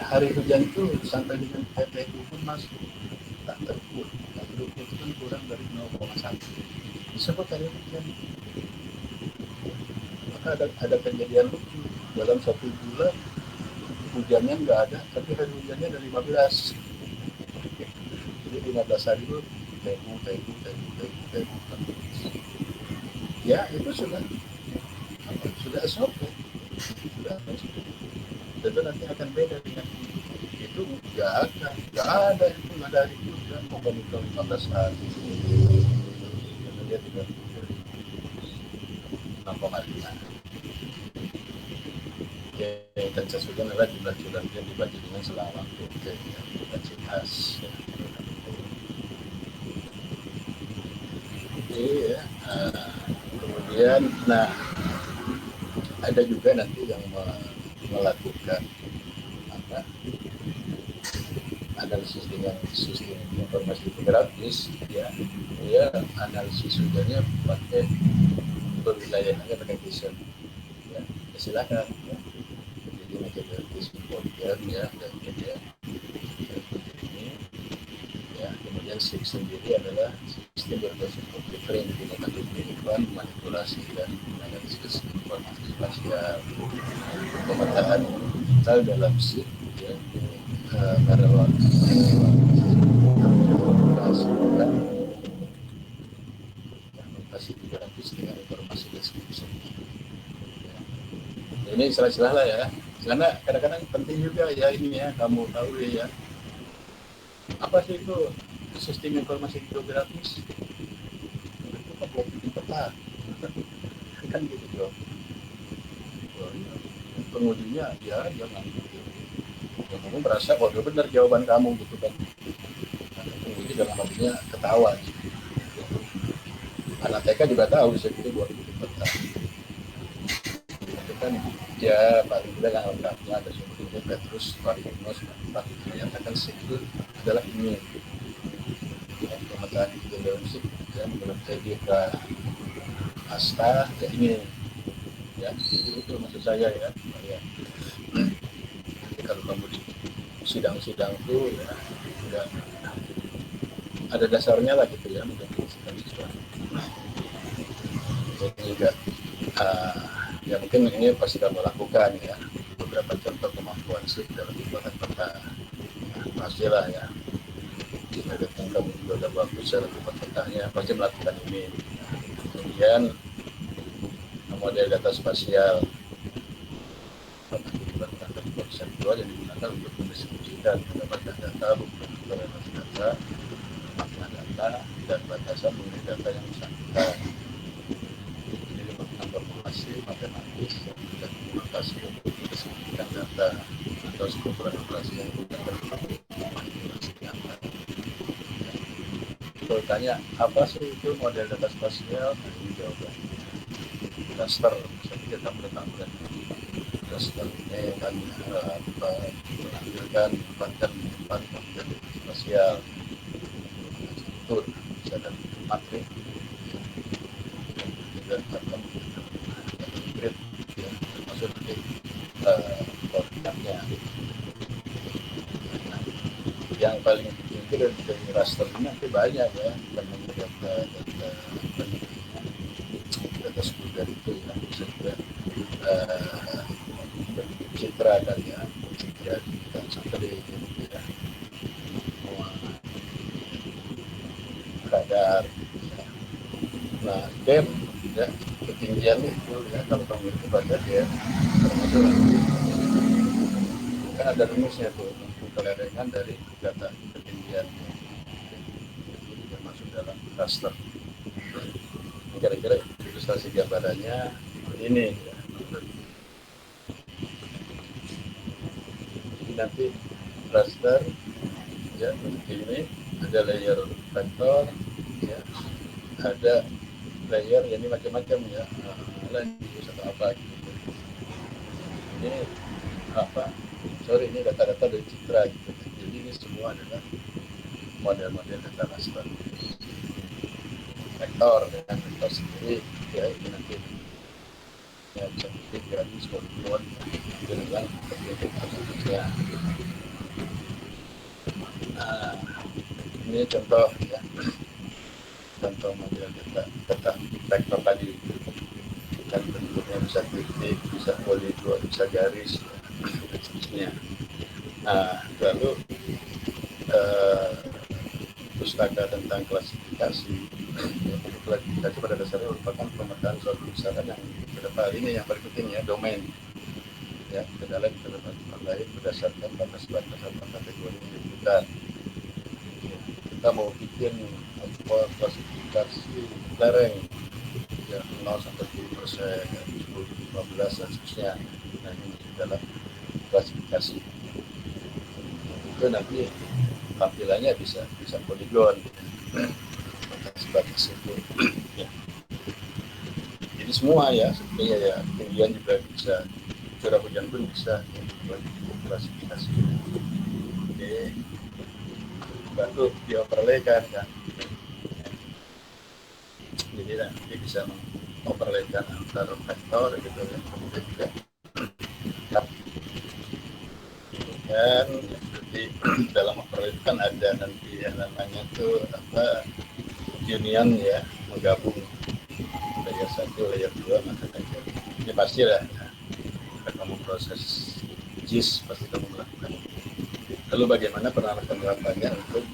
hari hujan itu sampai dengan PTU pun masuk tak terukur. Tak terukur itu kan kurang dari 0,1 disebut hari hujan. Maka ada kejadian lucu dalam 1 bulan hujannya nggak ada, tapi hari hujannya ada 15. Jadi 15 hari itu temu. Ya itu sudah SOP, sudah tentu nanti akan beda dengan itu. Nggak ada itu, nggak ada hari hujan mau monitor 15 hari karena dia tidak 6,5. Dan sesudah adalah jumlah curah hujan dibagi dengan selang waktu intensitas. Iya. Kemudian, nah ada juga nanti yang melakukan analisis dengan sistem informasi grafis ya, dia analisis hujannya pakai wilayahnya pakai vision ya, silakan ya. Jadi pakai grafis folder ya, dan kemudian ini ya, kemudian SIG sendiri adalah sistem berbasis komputer yang digunakan untuk melakukan manipulasi dan analisis informasi spasial. Pemetaan digital dalam SIG ya, karyawan grafis dengan informasi deskripsi. Ini istilah-istilah lah ya, karena kadang-kadang penting juga ya ini ya, kamu tahu ya apa sih itu sistem informasi geografis. Itu kan buat bikin peta kan gitu dong. Pengujinya ya jangan gitu. Ya, kamu merasa oh benar jawaban kamu gitu kan. Penguji dalam artinya ketawa gitu. Anak TK juga tahu seperti buat bikin peta. Itu kan ya paling tidak yang lengkapnya ada seperti Petrus Varianus menyatakan itu adalah ini pemetaan geologi dan menurut TDK asta ya ini ya, itu maksud saya ya. Jadi kalau kamu di sidang-sidang tuh ya udah ada dasarnya lah gitu ya, mungkin siswa. Jadi juga ya mungkin ini pasti kamu lakukan ya, beberapa contoh kemampuan sih dalam pembuatan peta pasti lah ya. Jika datang kamu juga udah bagus dalam pembuatan petanya, pasti melakukan ini. Kemudian model data spasial konseptual yang digunakan untuk mendistribusikan mendapatkan data, korelasi data, makna data, dan batasan mengenai data yang bersangkutan. Jadi menambah formulasi matematis dan komunikasi untuk mendistribusikan data atau sekumpulan operasi yang menggunakan manipulasi data. Kalau tanya apa sih itu model data spasial, nah ini jawabannya cluster. Misalnya kita menetapkan cluster ini kan menampilkan empat model spasial itu bisa dari matrik dan grid ya, termasuk nanti koordinatnya. Yang paling penting itu dari raster ini nanti banyak ya, karena data sekunder itu ya, bisa juga citra kan ya, dan satelit ya, radar ya. Nah dem ya, ketinggian itu ya, kalau kamu baca dia termasuk nanti kan ada rumusnya tuh untuk kelerengan dari data ketinggian itu termasuk dalam raster. Kira-kira ilustrasi gambarannya ini ya. Jadi nanti raster ya, ini ada layer vektor ya, ada layer yang ini macam-macam ya, lanjut atau apa gitu. Ini apa? Sorry, ini data-data dari citra gitu. Jadi ini semua adalah model-model data raster. Vektor dengan vektor sendiri ya, ini nanti ya cantik gratis polygon dengan bentuk-bentuknya. Nah, ini contoh ya, contoh model data vektor tadi, dan bentuknya bisa titik, bisa poligon, bisa garis dan seterusnya. Nah, lalu pustaka tentang klasifikasi. Klasifikasi pada dasarnya merupakan pemetaan suatu misalkan yang beberapa ini yang paling penting ya, domain ya, ke dalam keterlibatan lain berdasarkan batas-batas atau kategori yang dibutuhkan. Kita mau bikin klasifikasi lereng ya, 0 sampai 10%, 10, 15 dan seterusnya. Nah, ini dalam klasifikasi itu nanti tampilannya bisa poligon batas itu ya. Jadi semua ya sebetulnya ya, ketinggian juga bisa, curah hujan pun bisa ya, klasifikasi. Oke, baru dioverlaykan kan, jadi nanti bisa mengoverlaykan antar vektor gitu ya. Kemudian juga dan jadi dalam overlay kan ada nanti yang namanya tuh apa, union ya, menggabung layer 1, layer 2, maka ini pasti lah ya, kamu proses JIS pasti kamu melakukan. Lalu bagaimana penerapannya untuk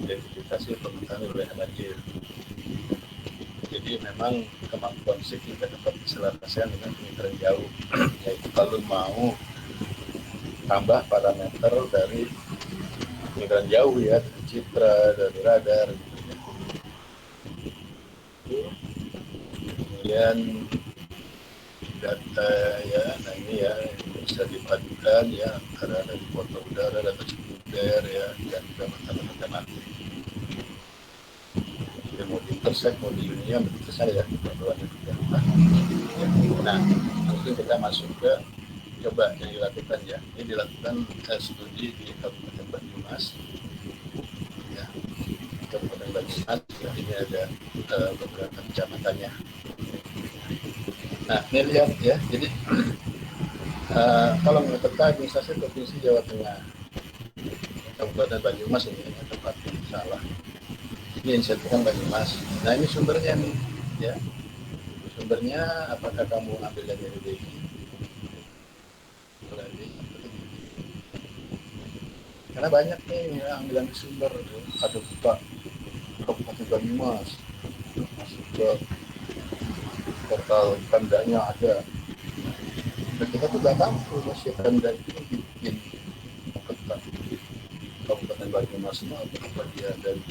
identifikasi pemetaan wilayah banjir. Jadi memang kemampuan SIG juga dapat diselaraskan dengan penginderaan jauh, yaitu kalau mau tambah parameter dari penginderaan jauh ya, dari citra, dari radar gitu ya. Kemudian data ya, nah ini ya bisa dipadukan ya antara dari foto udara, data sekunder ya, dan juga matematik. Jadi mau intersect, mau di dunia, begitu saja ya, perluannya juga. Nah, mungkin kita masuk ke coba yang dilakukan ya. Ini dilakukan studi di Kabupaten Banyumas. Ya, Kabupaten Banyumas ya, ini ada beberapa kecamatannya. Nah, ini lihat ya. Jadi kalau menurut peta administrasi Provinsi Jawa Tengah, Kabupaten Banyumas ini ya, tempatnya salah. Ini inisiatifkan Banyumas. Nah, ini sumbernya nih, ya. Sumbernya apakah kamu ambil dari RDI? Karena banyak nih yang ambil sumber, ada buka Kabupaten Banyumas, masuk ke portal Pemdanya ada. Dan kita juga tahu masih Pemda itu bikin peta Kabupaten Banyumas apa dia dari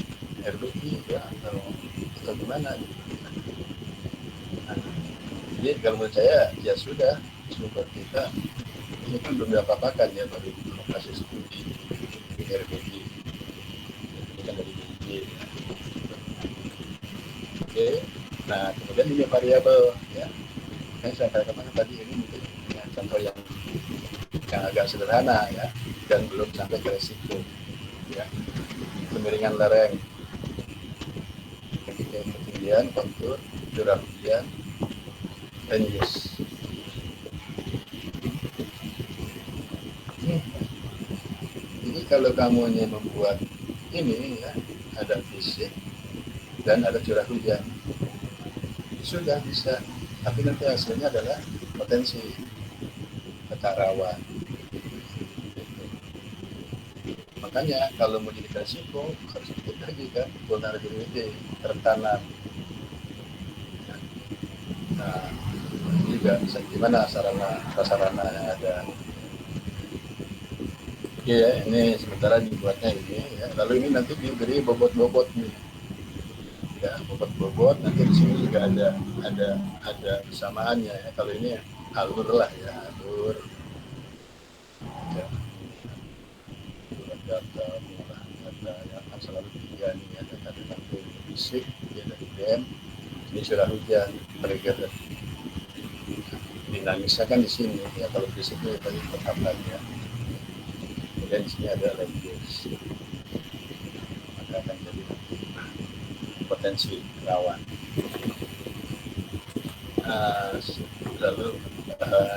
RBI ya atau gimana gitu. Nah, jadi kalau menurut saya ya sudah sumber kita ini kan belum diapa-apakan ya, baru lokasi studi di RBI ini kan dari BPJ ya. Oke, nah kemudian ini variabel ya. Saya katakan tadi ini mungkin ya, contoh yang agak sederhana ya dan belum sampai ke resiko ya. Kemiringan lereng, ketinggian, kontur, curah hujan, ranges. Jadi kalau kamu ini membuat ini ya, ada fisik dan ada curah hujan, sudah bisa. Tapi nanti hasilnya adalah potensi peta rawan. Makanya kalau mau jadi resiko harus dikit lagi kan vulnerability, kerentanan. Nah, juga gimana sarana yang ada. Iya, ini sementara dibuatnya ini ya. Lalu ini nanti diberi bobot-bobot nih. Ya, bobot-bobot nanti di sini juga ada kesamaannya ya. Kalau ini alur lah ya, alur. Ya. Data yang akan selalu tiga nih ya, data tentang fisik, ya dari BM, ini curah hujan, trigger dinamisnya kan di sini ya. Kalau fisiknya tadi perkataan ya. Kemudian di sini ada language, maka akan jadi potensi rawan. Lalu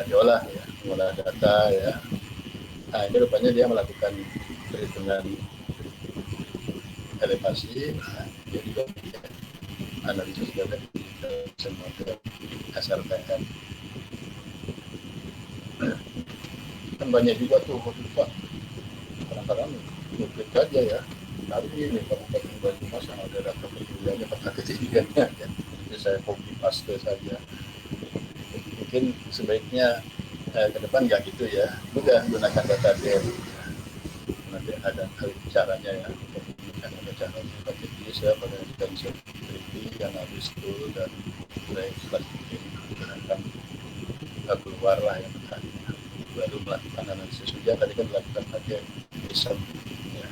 diolah ya, mengolah data ya. Nah ini rupanya dia melakukan perhitungan elevasi, nah, dia juga analisis data semua ke SRTM. Kan banyak juga tuh Pak, kadang-kadang ngeklik aja ya, tapi ini Kabupaten Banyumas yang ada data perjudiannya, peta kejadiannya ya. Jadi saya copy paste saja. Mungkin sebaiknya ke depan nggak gitu ya, mudah gunakan data DL. Nanti ada caranya ya, ada caranya pakai bisa pada extension security yang habis itu dan mulai mungkin gunakan keluar lah yang tadi baru melakukan analisis hujan. Tadi kan melakukan pakai ISM ya.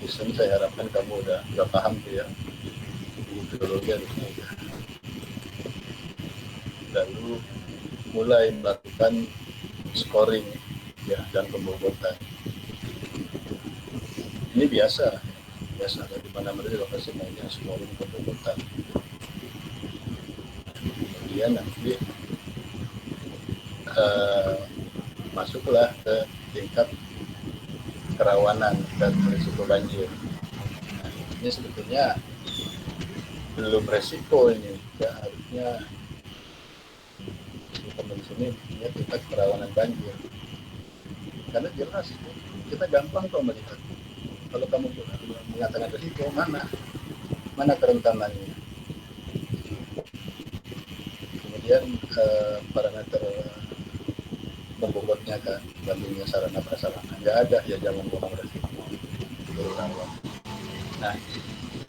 ISM saya harapkan kamu udah paham tuh ya, metodologi harusnya udah. Lalu mulai melakukan scoring ya dan pembobotan. Ini biasa dari mana-mana di lokasi mainnya scoring pembobotan. Kemudian nanti masuklah ke tingkat kerawanan dan risiko banjir. Nah, ini sebetulnya belum resiko ini ya, harusnya di sini ya, tingkat kerawanan banjir. Karena jelas kita gampang kok melihat. Kalau kamu mengatakan risiko, mana kerentanannya. Kemudian parameter pembobotnya kan, bandingnya sarana prasarana nggak ada ya, jangan ngomong resiko. Nah,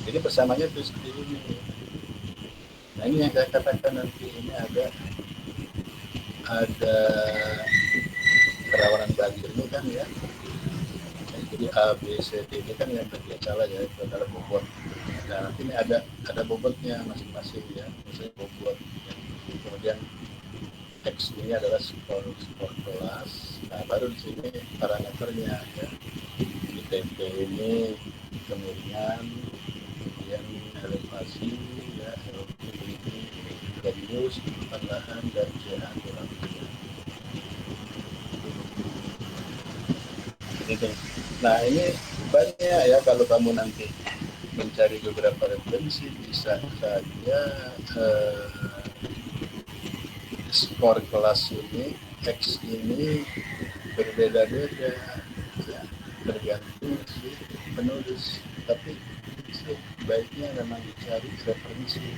jadi bersamanya itu seperti ini. Nah ini yang saya katakan nanti ini ada kerawanan banjir ini kan ya. Jadi A, B, C, D ini kan yang tadi salah ya, itu adalah bobot. Nah nanti ini ada bobotnya masing-masing ya, misalnya bobot. Ya. Kemudian X ini adalah skor kelas. Nah baru di sini parameternya ya. ITP ini kemiringan, kemudian elevasi ya, LP ini Lanjut, perlahan dan jahat kurang gitu. Nah ini banyak ya, kalau kamu nanti mencari beberapa referensi bisa saja skor kelas ini X ini berbeda-beda ya, tergantung si penulis, tapi sebaiknya memang dicari referensi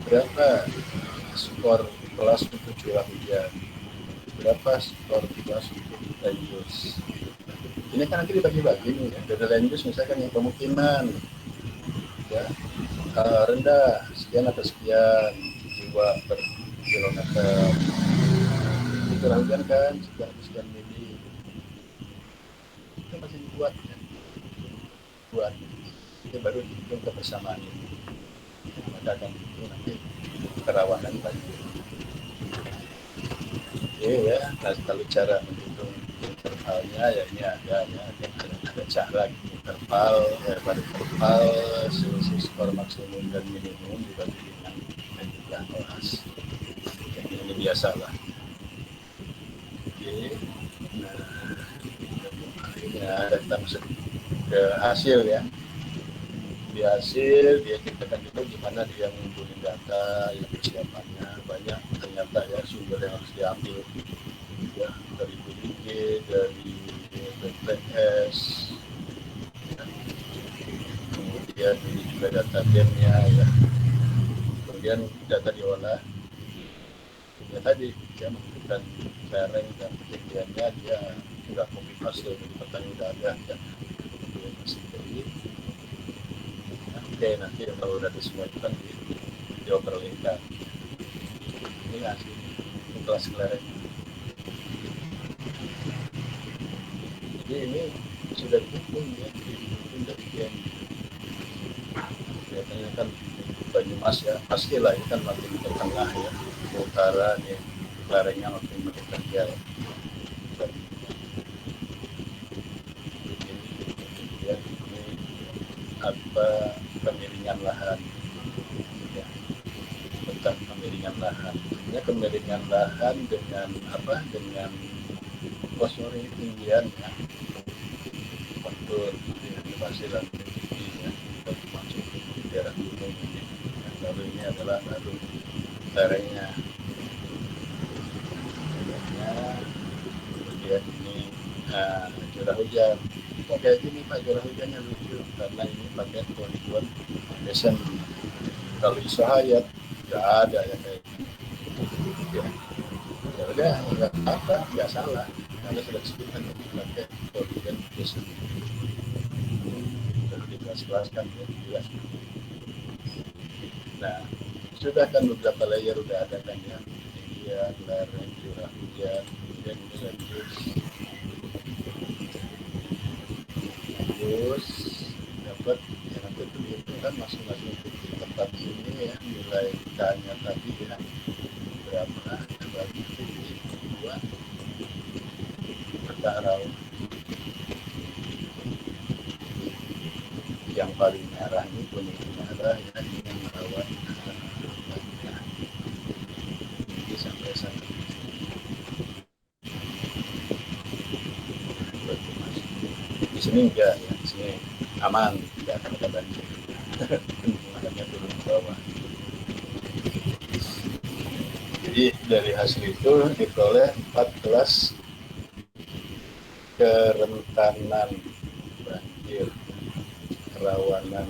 berapa skor kelas untuk curah hujan, berapa skor kelas untuk lanjut. Ini kan nanti dibagi-bagi nih ya, dari lanjut misalkan yang pemukiman ya rendah sekian atau sekian jiwa per kilometer, curah hujan kan sekian atau sekian mili, itu masih dibuat ya, buat itu baru dihitung kebersamaan ini, maka akan itu nanti kerawanan banjir. Oke ya, nah kalau cara menghitung intervalnya ya ini ada cara interval pada interval selisih skor maksimum dan minimum dibagi dengan jumlah kelas. Ini biasa lah. Oke, nah kita masuk ke hasil ya. Di hasil dia ceritakan juga gimana dia ngumpulin data, yang persiapannya banyak ternyata ya, sumber yang harus diambil ya, dari BPD, dari BPS ya. Kemudian ini juga data BEM-nya ya, kemudian data diolah ya, tadi dia menentukan lereng dan ketinggiannya, dia nggak copy paste dari petani udah ada ya, dia masih beri. Oke, nanti kalau udah semua itu kan dioperasikan. Ini hasil kelas lereng. Jadi ini sudah dihitung ya, dihitung dari game. Biasanya kan Banyumas ya, pastilah ini kan makin ke tengah ya, ke utara nih, lerengnya makin terjal. Kemudian ini apa, kemiringan lahan ya, tentang kemiringan lahan. Sebenarnya kemiringan lahan dengan apa, dengan tinggian ya, kontur hasilan tingginya masuk di daerah gunung ini. Lalu ini adalah lalu lerengnya, kemudian ini curah hujan. Kok kayak gini Pak, curah hujannya lucu karena ini pakai kontuan desen. Kalau isahayat nggak ada ya kayak gitu. Ya udah, nggak apa, nggak salah karena sudah disebutkan pakai kontuan desen. Sudah dijelaskan ya, jelas. Nah, sudah kan beberapa layer udah ada kan ya, ketinggian, lereng, curah hujan, kemudian ini lanjut terus dapat yang nanti itu kan masing-masing tempat ini ya, nilai K-nya tadi ya berapa, bagi dua per raw. Yang paling merah ini kuning merah ya, ini yang merawat ini sampai sana. Di sini enggak ya, di sini aman, tidak akan ada banjir. Makanya turun ke bawah. Jadi dari hasil itu diperoleh 14 kerentanan banjir, kerawanan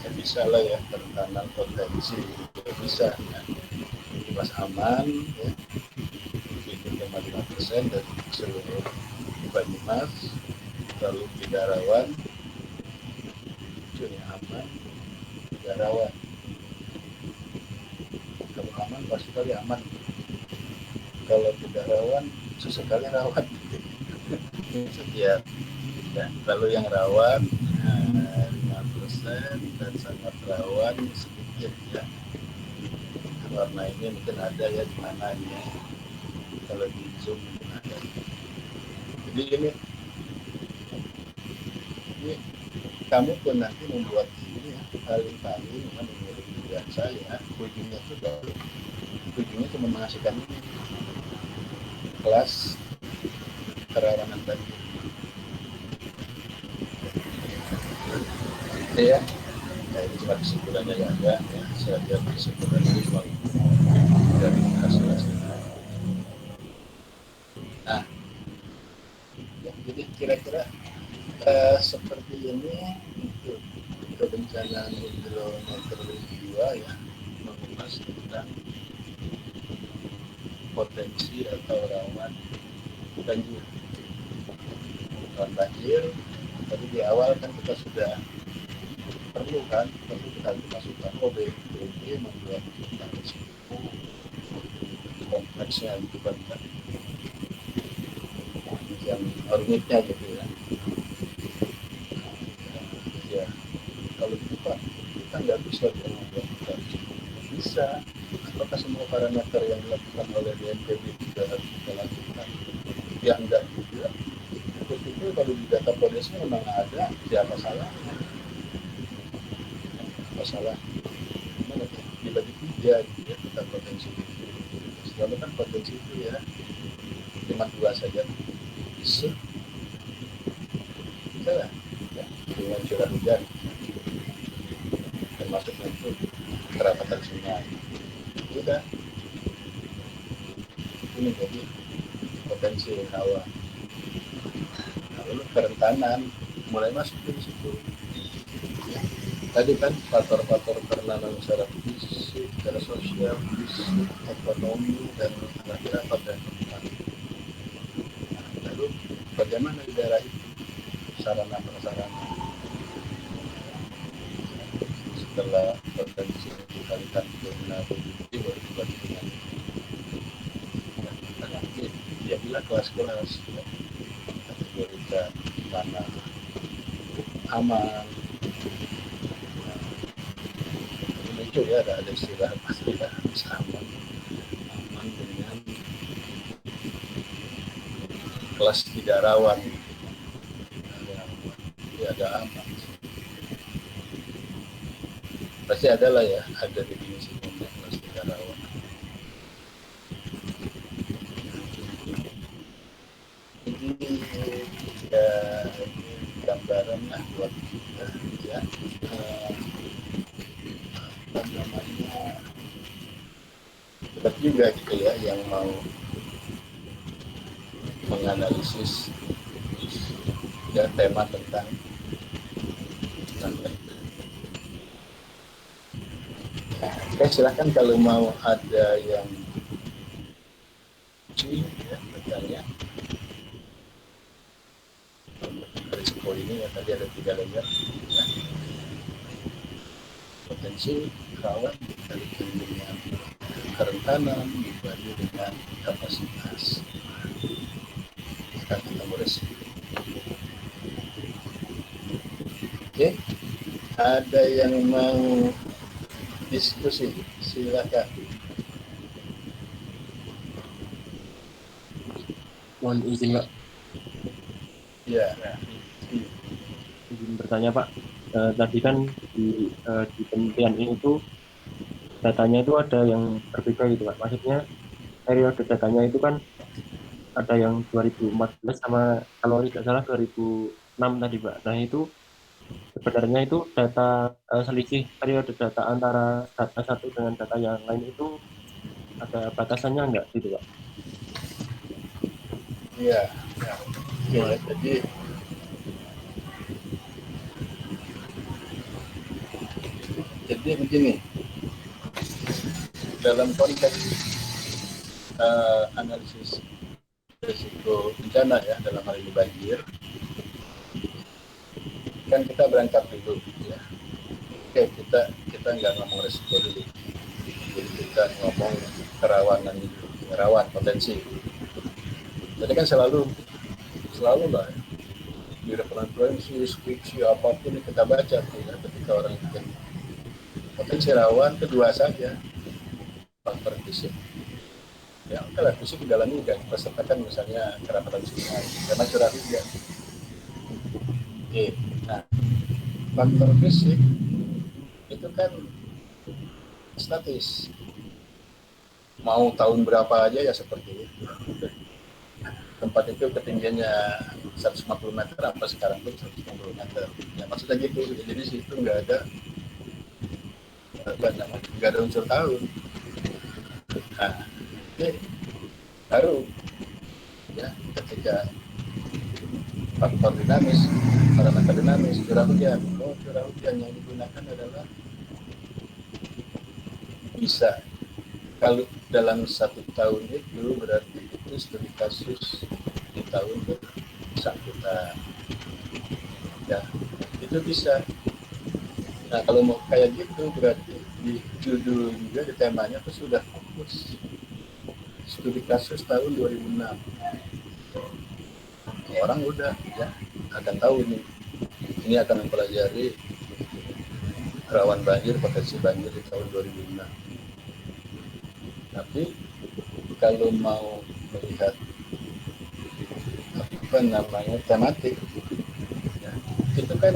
ya, bisa lah ya, kerentanan potensi ya, bisa ya. Mas aman ya, 7,5% dari seluruh Banyumas. Lalu tidak rawan, ini aman, tidak rawan. Kalau aman pasti kali aman, kalau tidak rawan sesekali rawan. Setiap ya, lalu yang rawan 5% dan sangat rawan sedikit ya. Warna ini mungkin ada ya di mana ya, kalau di zoom mungkin ada. Jadi ini kamu pun nanti membuat ini ya, paling-paling mengirim dugaan saya ujungnya itu ujungnya cuma menghasilkan ini kelas kerawanan banjir. Ya, nah, ini cuma kesimpulannya ya, saya lihat kesimpulan itu cuma dari hasil-hasilnya. Nah, ya, jadi kira-kira seperti ini untuk kebencanaan hidrometeorologi 2 ya, mengupas tentang potensi atau rawan banjir. Rawan banjir, tadi di awal kan kita sudah perlu kita masukkan BPBD membuat kompleksnya itu banyak yang rumitnya gitu ya. Ya kalau gitu Pak, kita nggak bisa membuat bisa. Apakah semua parameter yang dilakukan oleh BNPB juga harus kita lakukan? Ya enggak juga. Itu kalau di data podesnya memang ada, siapa salahnya? Masalah mana dibagi tiga gitu ya, kita potensi itu. Selalu kan potensi itu ya cuma dua saja, bisa lah ya, dengan curah hujan termasuk itu kerapatan sungai sudah ini jadi potensi rawan. Nah, lalu kerentanan mulai masuk di situ. Tadi kan faktor-faktor kerentanan secara fisik, secara sosial, fisik, ekonomi, dan akhirnya pada lalu bagaimana di daerah itu sarana prasarana setelah potensi dikalikan dengan bukti baru dibagi dengan nanti dia bilang kelas-kelas kategorikan mana aman. Lucu ya, ada istilah pasti ya aman dengan kelas tidak rawan, ada aman pasti ada lah ya, ada definisi untuk kelas tidak rawan. Ini ya gambaran lah buat kita ya, namanya tetap juga gitu ya yang mau menganalisis ya tema tentang oke, silahkan kalau mau ada yang ya, bertanya risiko ini ya, tadi ada 3 layer ya. Potensi rawan dikalikan dengan kerentanan dibagi dengan kapasitas akan ketemu resiko. Oke, ada yang mau diskusi silakan. Mohon izin Pak. Ya. Izin bertanya Pak. Tadi kan di penelitian ini tuh datanya itu ada yang berbeda gitu Pak. Maksudnya periode datanya itu kan ada yang 2014 sama kalau tidak salah 2006 tadi Pak. Nah itu sebenarnya itu data selisih periode data antara data satu dengan data yang lain itu ada batasannya enggak gitu Pak? Iya. Ya, jadi begini, dalam konteks analisis risiko bencana ya, dalam hal ini banjir, kan kita berangkat dulu ya. Oke, kita nggak ngomong risiko dulu, jadi kita ngomong kerawanan, rawan potensi. Jadi kan selalu lah di referensi skripsi apapun yang kita baca ya, ketika orang bikin potensi rawan kedua saja faktor fisik. Ya, kalau fisik di dalam ini kan pesertakan misalnya kerapatan sungai karena curah hujan. Oke, nah faktor fisik itu kan statis. Mau tahun berapa aja ya seperti itu. Tempat itu ketinggiannya 150 meter, apa sekarang pun 150 meter. Ya maksudnya gitu. Jadi situ nggak ada unsur tahun. Nah, ini baru ya ketika faktor dinamis, parameter dinamis, curah hujan. Curah hujan yang digunakan adalah bisa, kalau dalam 1 tahun itu berarti itu studi kasus di tahun bersangkutan. Ya, itu bisa. Nah, kalau mau kayak gitu berarti di judul juga, di temanya itu sudah fokus studi kasus tahun 2006. Orang udah ya akan tahu ini akan mempelajari rawan banjir, potensi banjir di tahun 2006. Tapi kalau mau melihat apa namanya tematik, ya, itu kan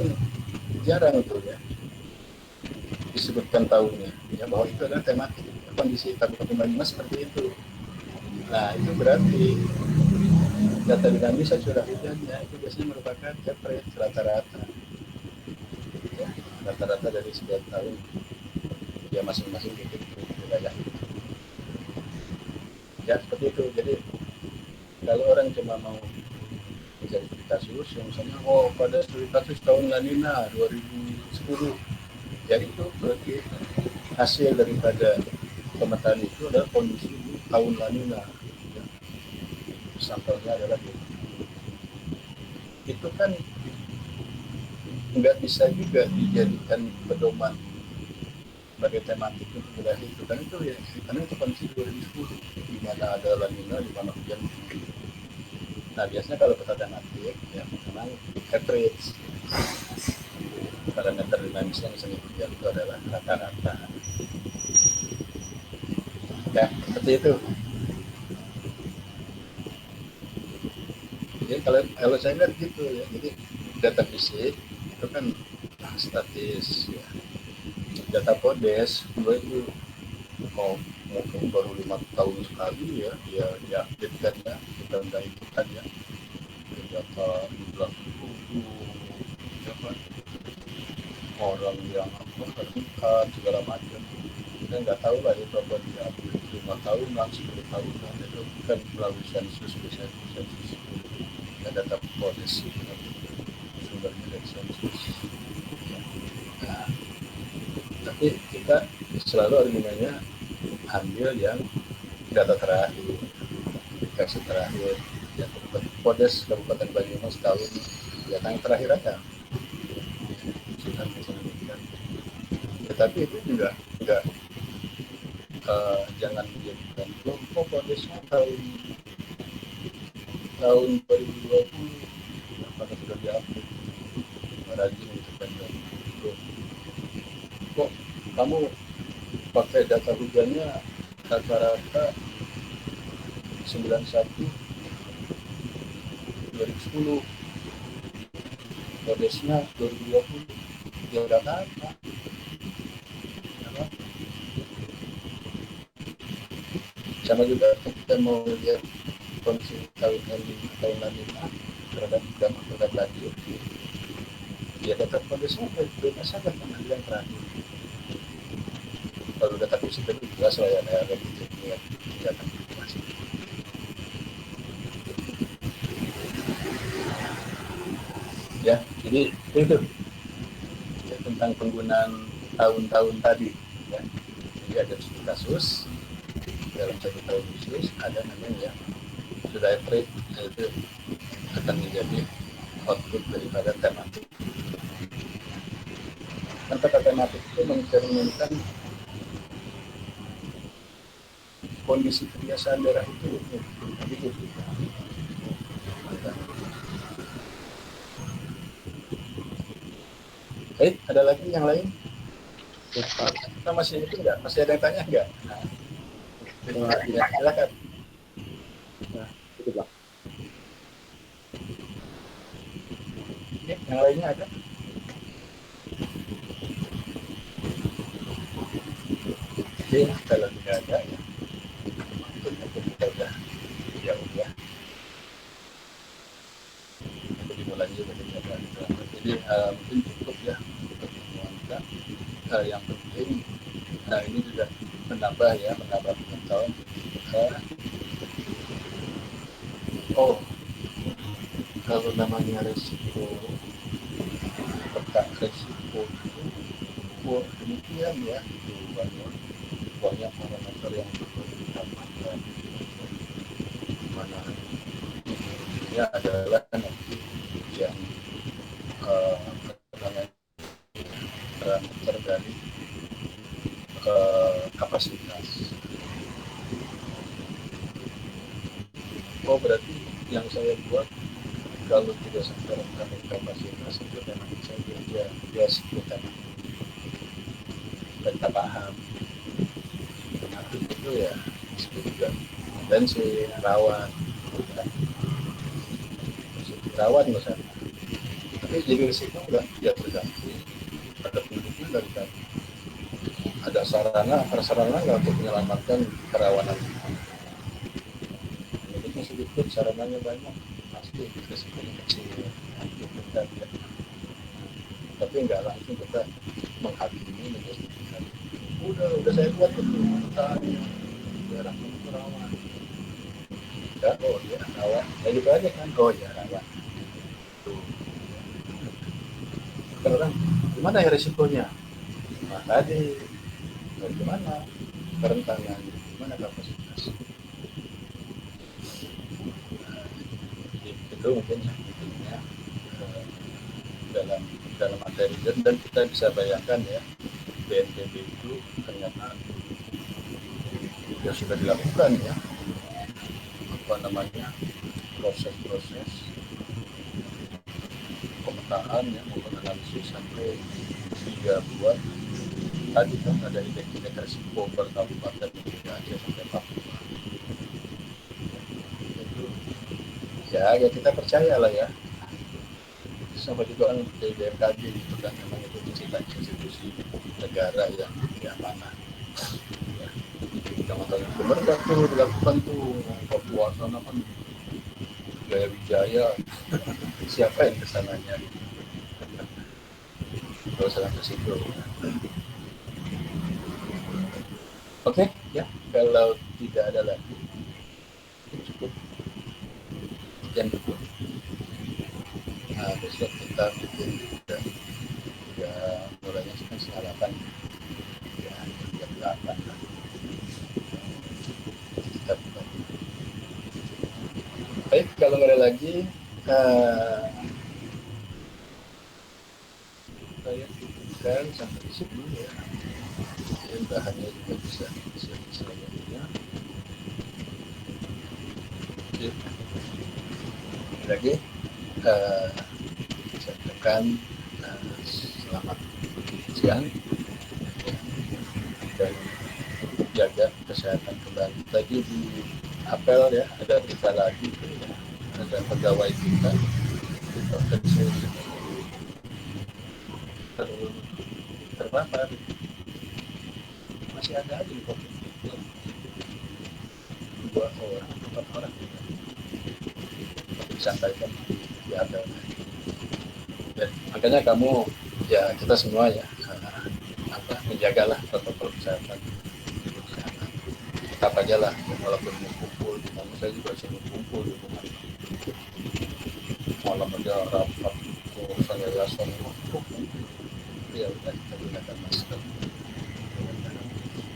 jarang tuh ya disebutkan tahunnya, ya bahwa itu adalah tematik kondisi Kabupaten Banyumas seperti itu. Nah, itu berarti data dinamisa curah hujannya itu biasanya merupakan average rata-rata, ya, rata-rata dari setiap tahun ya masing-masing titik wilayah. Ya seperti itu. Jadi kalau orang cuma mau mencari kasus yang misalnya pada studi kasus tahun La Nina 2010, ya itu berarti hasil daripada pemetaan itu adalah kondisi di tahun La Nina. Ya. Sampelnya adalah itu kan nggak bisa juga dijadikan pedoman sebagai tematik untuk wilayah itu, kan itu ya karena itu kondisi 2010 di mana ada La Nina, di mana hujan tinggi. Nah biasanya kalau peta tematik ya memang average, parameter dinamisnya misalnya hujan itu adalah rata-rata. Ya seperti itu. Jadi kalau saya lihat gitu ya, jadi data fisik itu kan statis ya. Data Podes gue itu mau baru 5 tahun sekali ya dia diupdate kan ya, kita udah ikutan ya data jumlah orang yang terlihat segala macam. Kita nggak tahu lah itu apa dia 5 tahun, 10 tahun itu kan melalui sensus, bisa sensus data Podes sumbernya dari sensus. Nah, tapi kita selalu argumennya ambil yang data terakhir, versi terakhir, ya Podes Kabupaten Banyumas tahun ya yang terakhir aja. Tetapi itu juga enggak jangan dijadikan kelompok Podesnya tahun 2020 apakah sudah diupdate rajin gitu kan. Kok kamu pakai data hujannya rata-rata 91 2010, Podesnya 2020, ya udah apa? Sama juga kita mau lihat kondisi tahun lalu terhadap dampak banjir. Ya data Podesnya bebas saja pengambilan terakhir. Kalau data fisik itu jelas lah ya, ada lihat kelihatan masih. Ya, jadi itu ya, tentang penggunaan tahun-tahun tadi. Ya. Jadi ada kasus dalam 1 tahun khusus, ada namanya sudah average, itu akan menjadi output daripada tematik. Kan kata tematik itu mencerminkan kondisi kebiasaan daerah itu. Gitu. Ada lagi yang lain? Kita masih itu enggak? Masih ada yang tanya enggak? Nah, ya, silakan. Nah, itu Pak. Yang lainnya ada? Jadi kalau tidak ada ya mungkin kita udah ya udah itu dimulai juga tidak ada. Jadi mungkin cukup ya untuk pertemuan kita. Yang penting ini juga menambah pengetahuan kita. Oh, kalau namanya resiko peta resiko itu demikian ya, itu banyak parameter yang perlu ditambahkan. Mana ini adalah nanti yang parameter dari kapasitas. Oh, berarti yang saya buat kalau tidak sampai dengan kapasitas itu memang saja dia sekitar kita paham. Nah, itu ya juga bensin, rawat misalnya. Tapi jadi risiko enggak? Ya tergantung pada penduduknya dari tadi. Ada prasarana nggak untuk menyelamatkan kerawanan? Penduduknya sedikit, sarananya banyak, pasti risikonya kecil. Kita lihat. Tapi nggak langsung kita menghakimi menjadikan. Udah saya buat betul tadi daerah itu rawan. Ya, oh dia rawan. Ya gitu aja kan. Oh ya rawan. Tuh. Sekarang gimana ya risikonya? Nah tadi bagaimana kerentanan, gimana kapasitas? Itu mungkin intinya dalam materi dan kita bisa bayangkan ya BNPB itu ternyata ya sudah dilakukan ya proses-proses pemetaan ya maupun analisis sampai 3 bulan tadi kan ada indeks risiko per kabupaten di Aceh sampai Papua itu ya kita percaya lah ya sama juga kan dari BMKG gitu kan memang itu institusi negara yang amanah ya. Kecamatan benar kan tuh dilakukan tuh Papua sana kan Jaya Wijaya siapa yang kesananya kalau salah ke situ. Oke, ya kalau tidak ada lagi cukup sekian dulu. Nah, besok kita bikin juga ya mulainya kan setengah 8 ya jam 8 lah kita buka. Baik, kalau nggak ada lagi saya cukupkan sampai di sini ya. Dan bahannya juga bisa ya. Oke. Lagi saya tekan selamat siang dan jaga kesehatan kembali. Tadi di apel ya ada berita lagi ya. Ada pegawai kita organisasi terpapar masih ada aja di COVID 2 orang 4 orang disampaikan di apel dan makanya kamu ya kita semua ya menjagalah protokol kesehatan tetap aja lah walaupun mau kumpul saya juga sering kumpul di rumah malam aja rapat urusan yayasan ya udah kita gunakan masker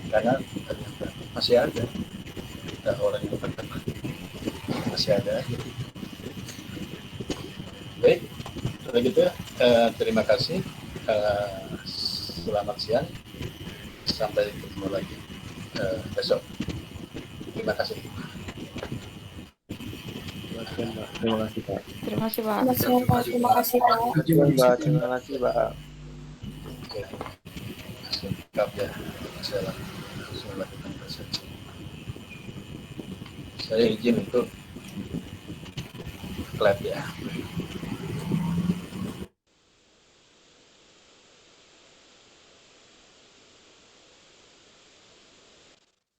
karena ternyata masih ada orang yang terkena masih ada. Baik kalau gitu terima kasih selamat siang sampai ketemu lagi besok. Terima kasih. Terima kasih Pak. Terima kasih Pak. Terima kasih Pak. Terima kasih Pak. Oke. Lengkap ya. Saya lakukan persepsi. Saya izin untuk clap ya.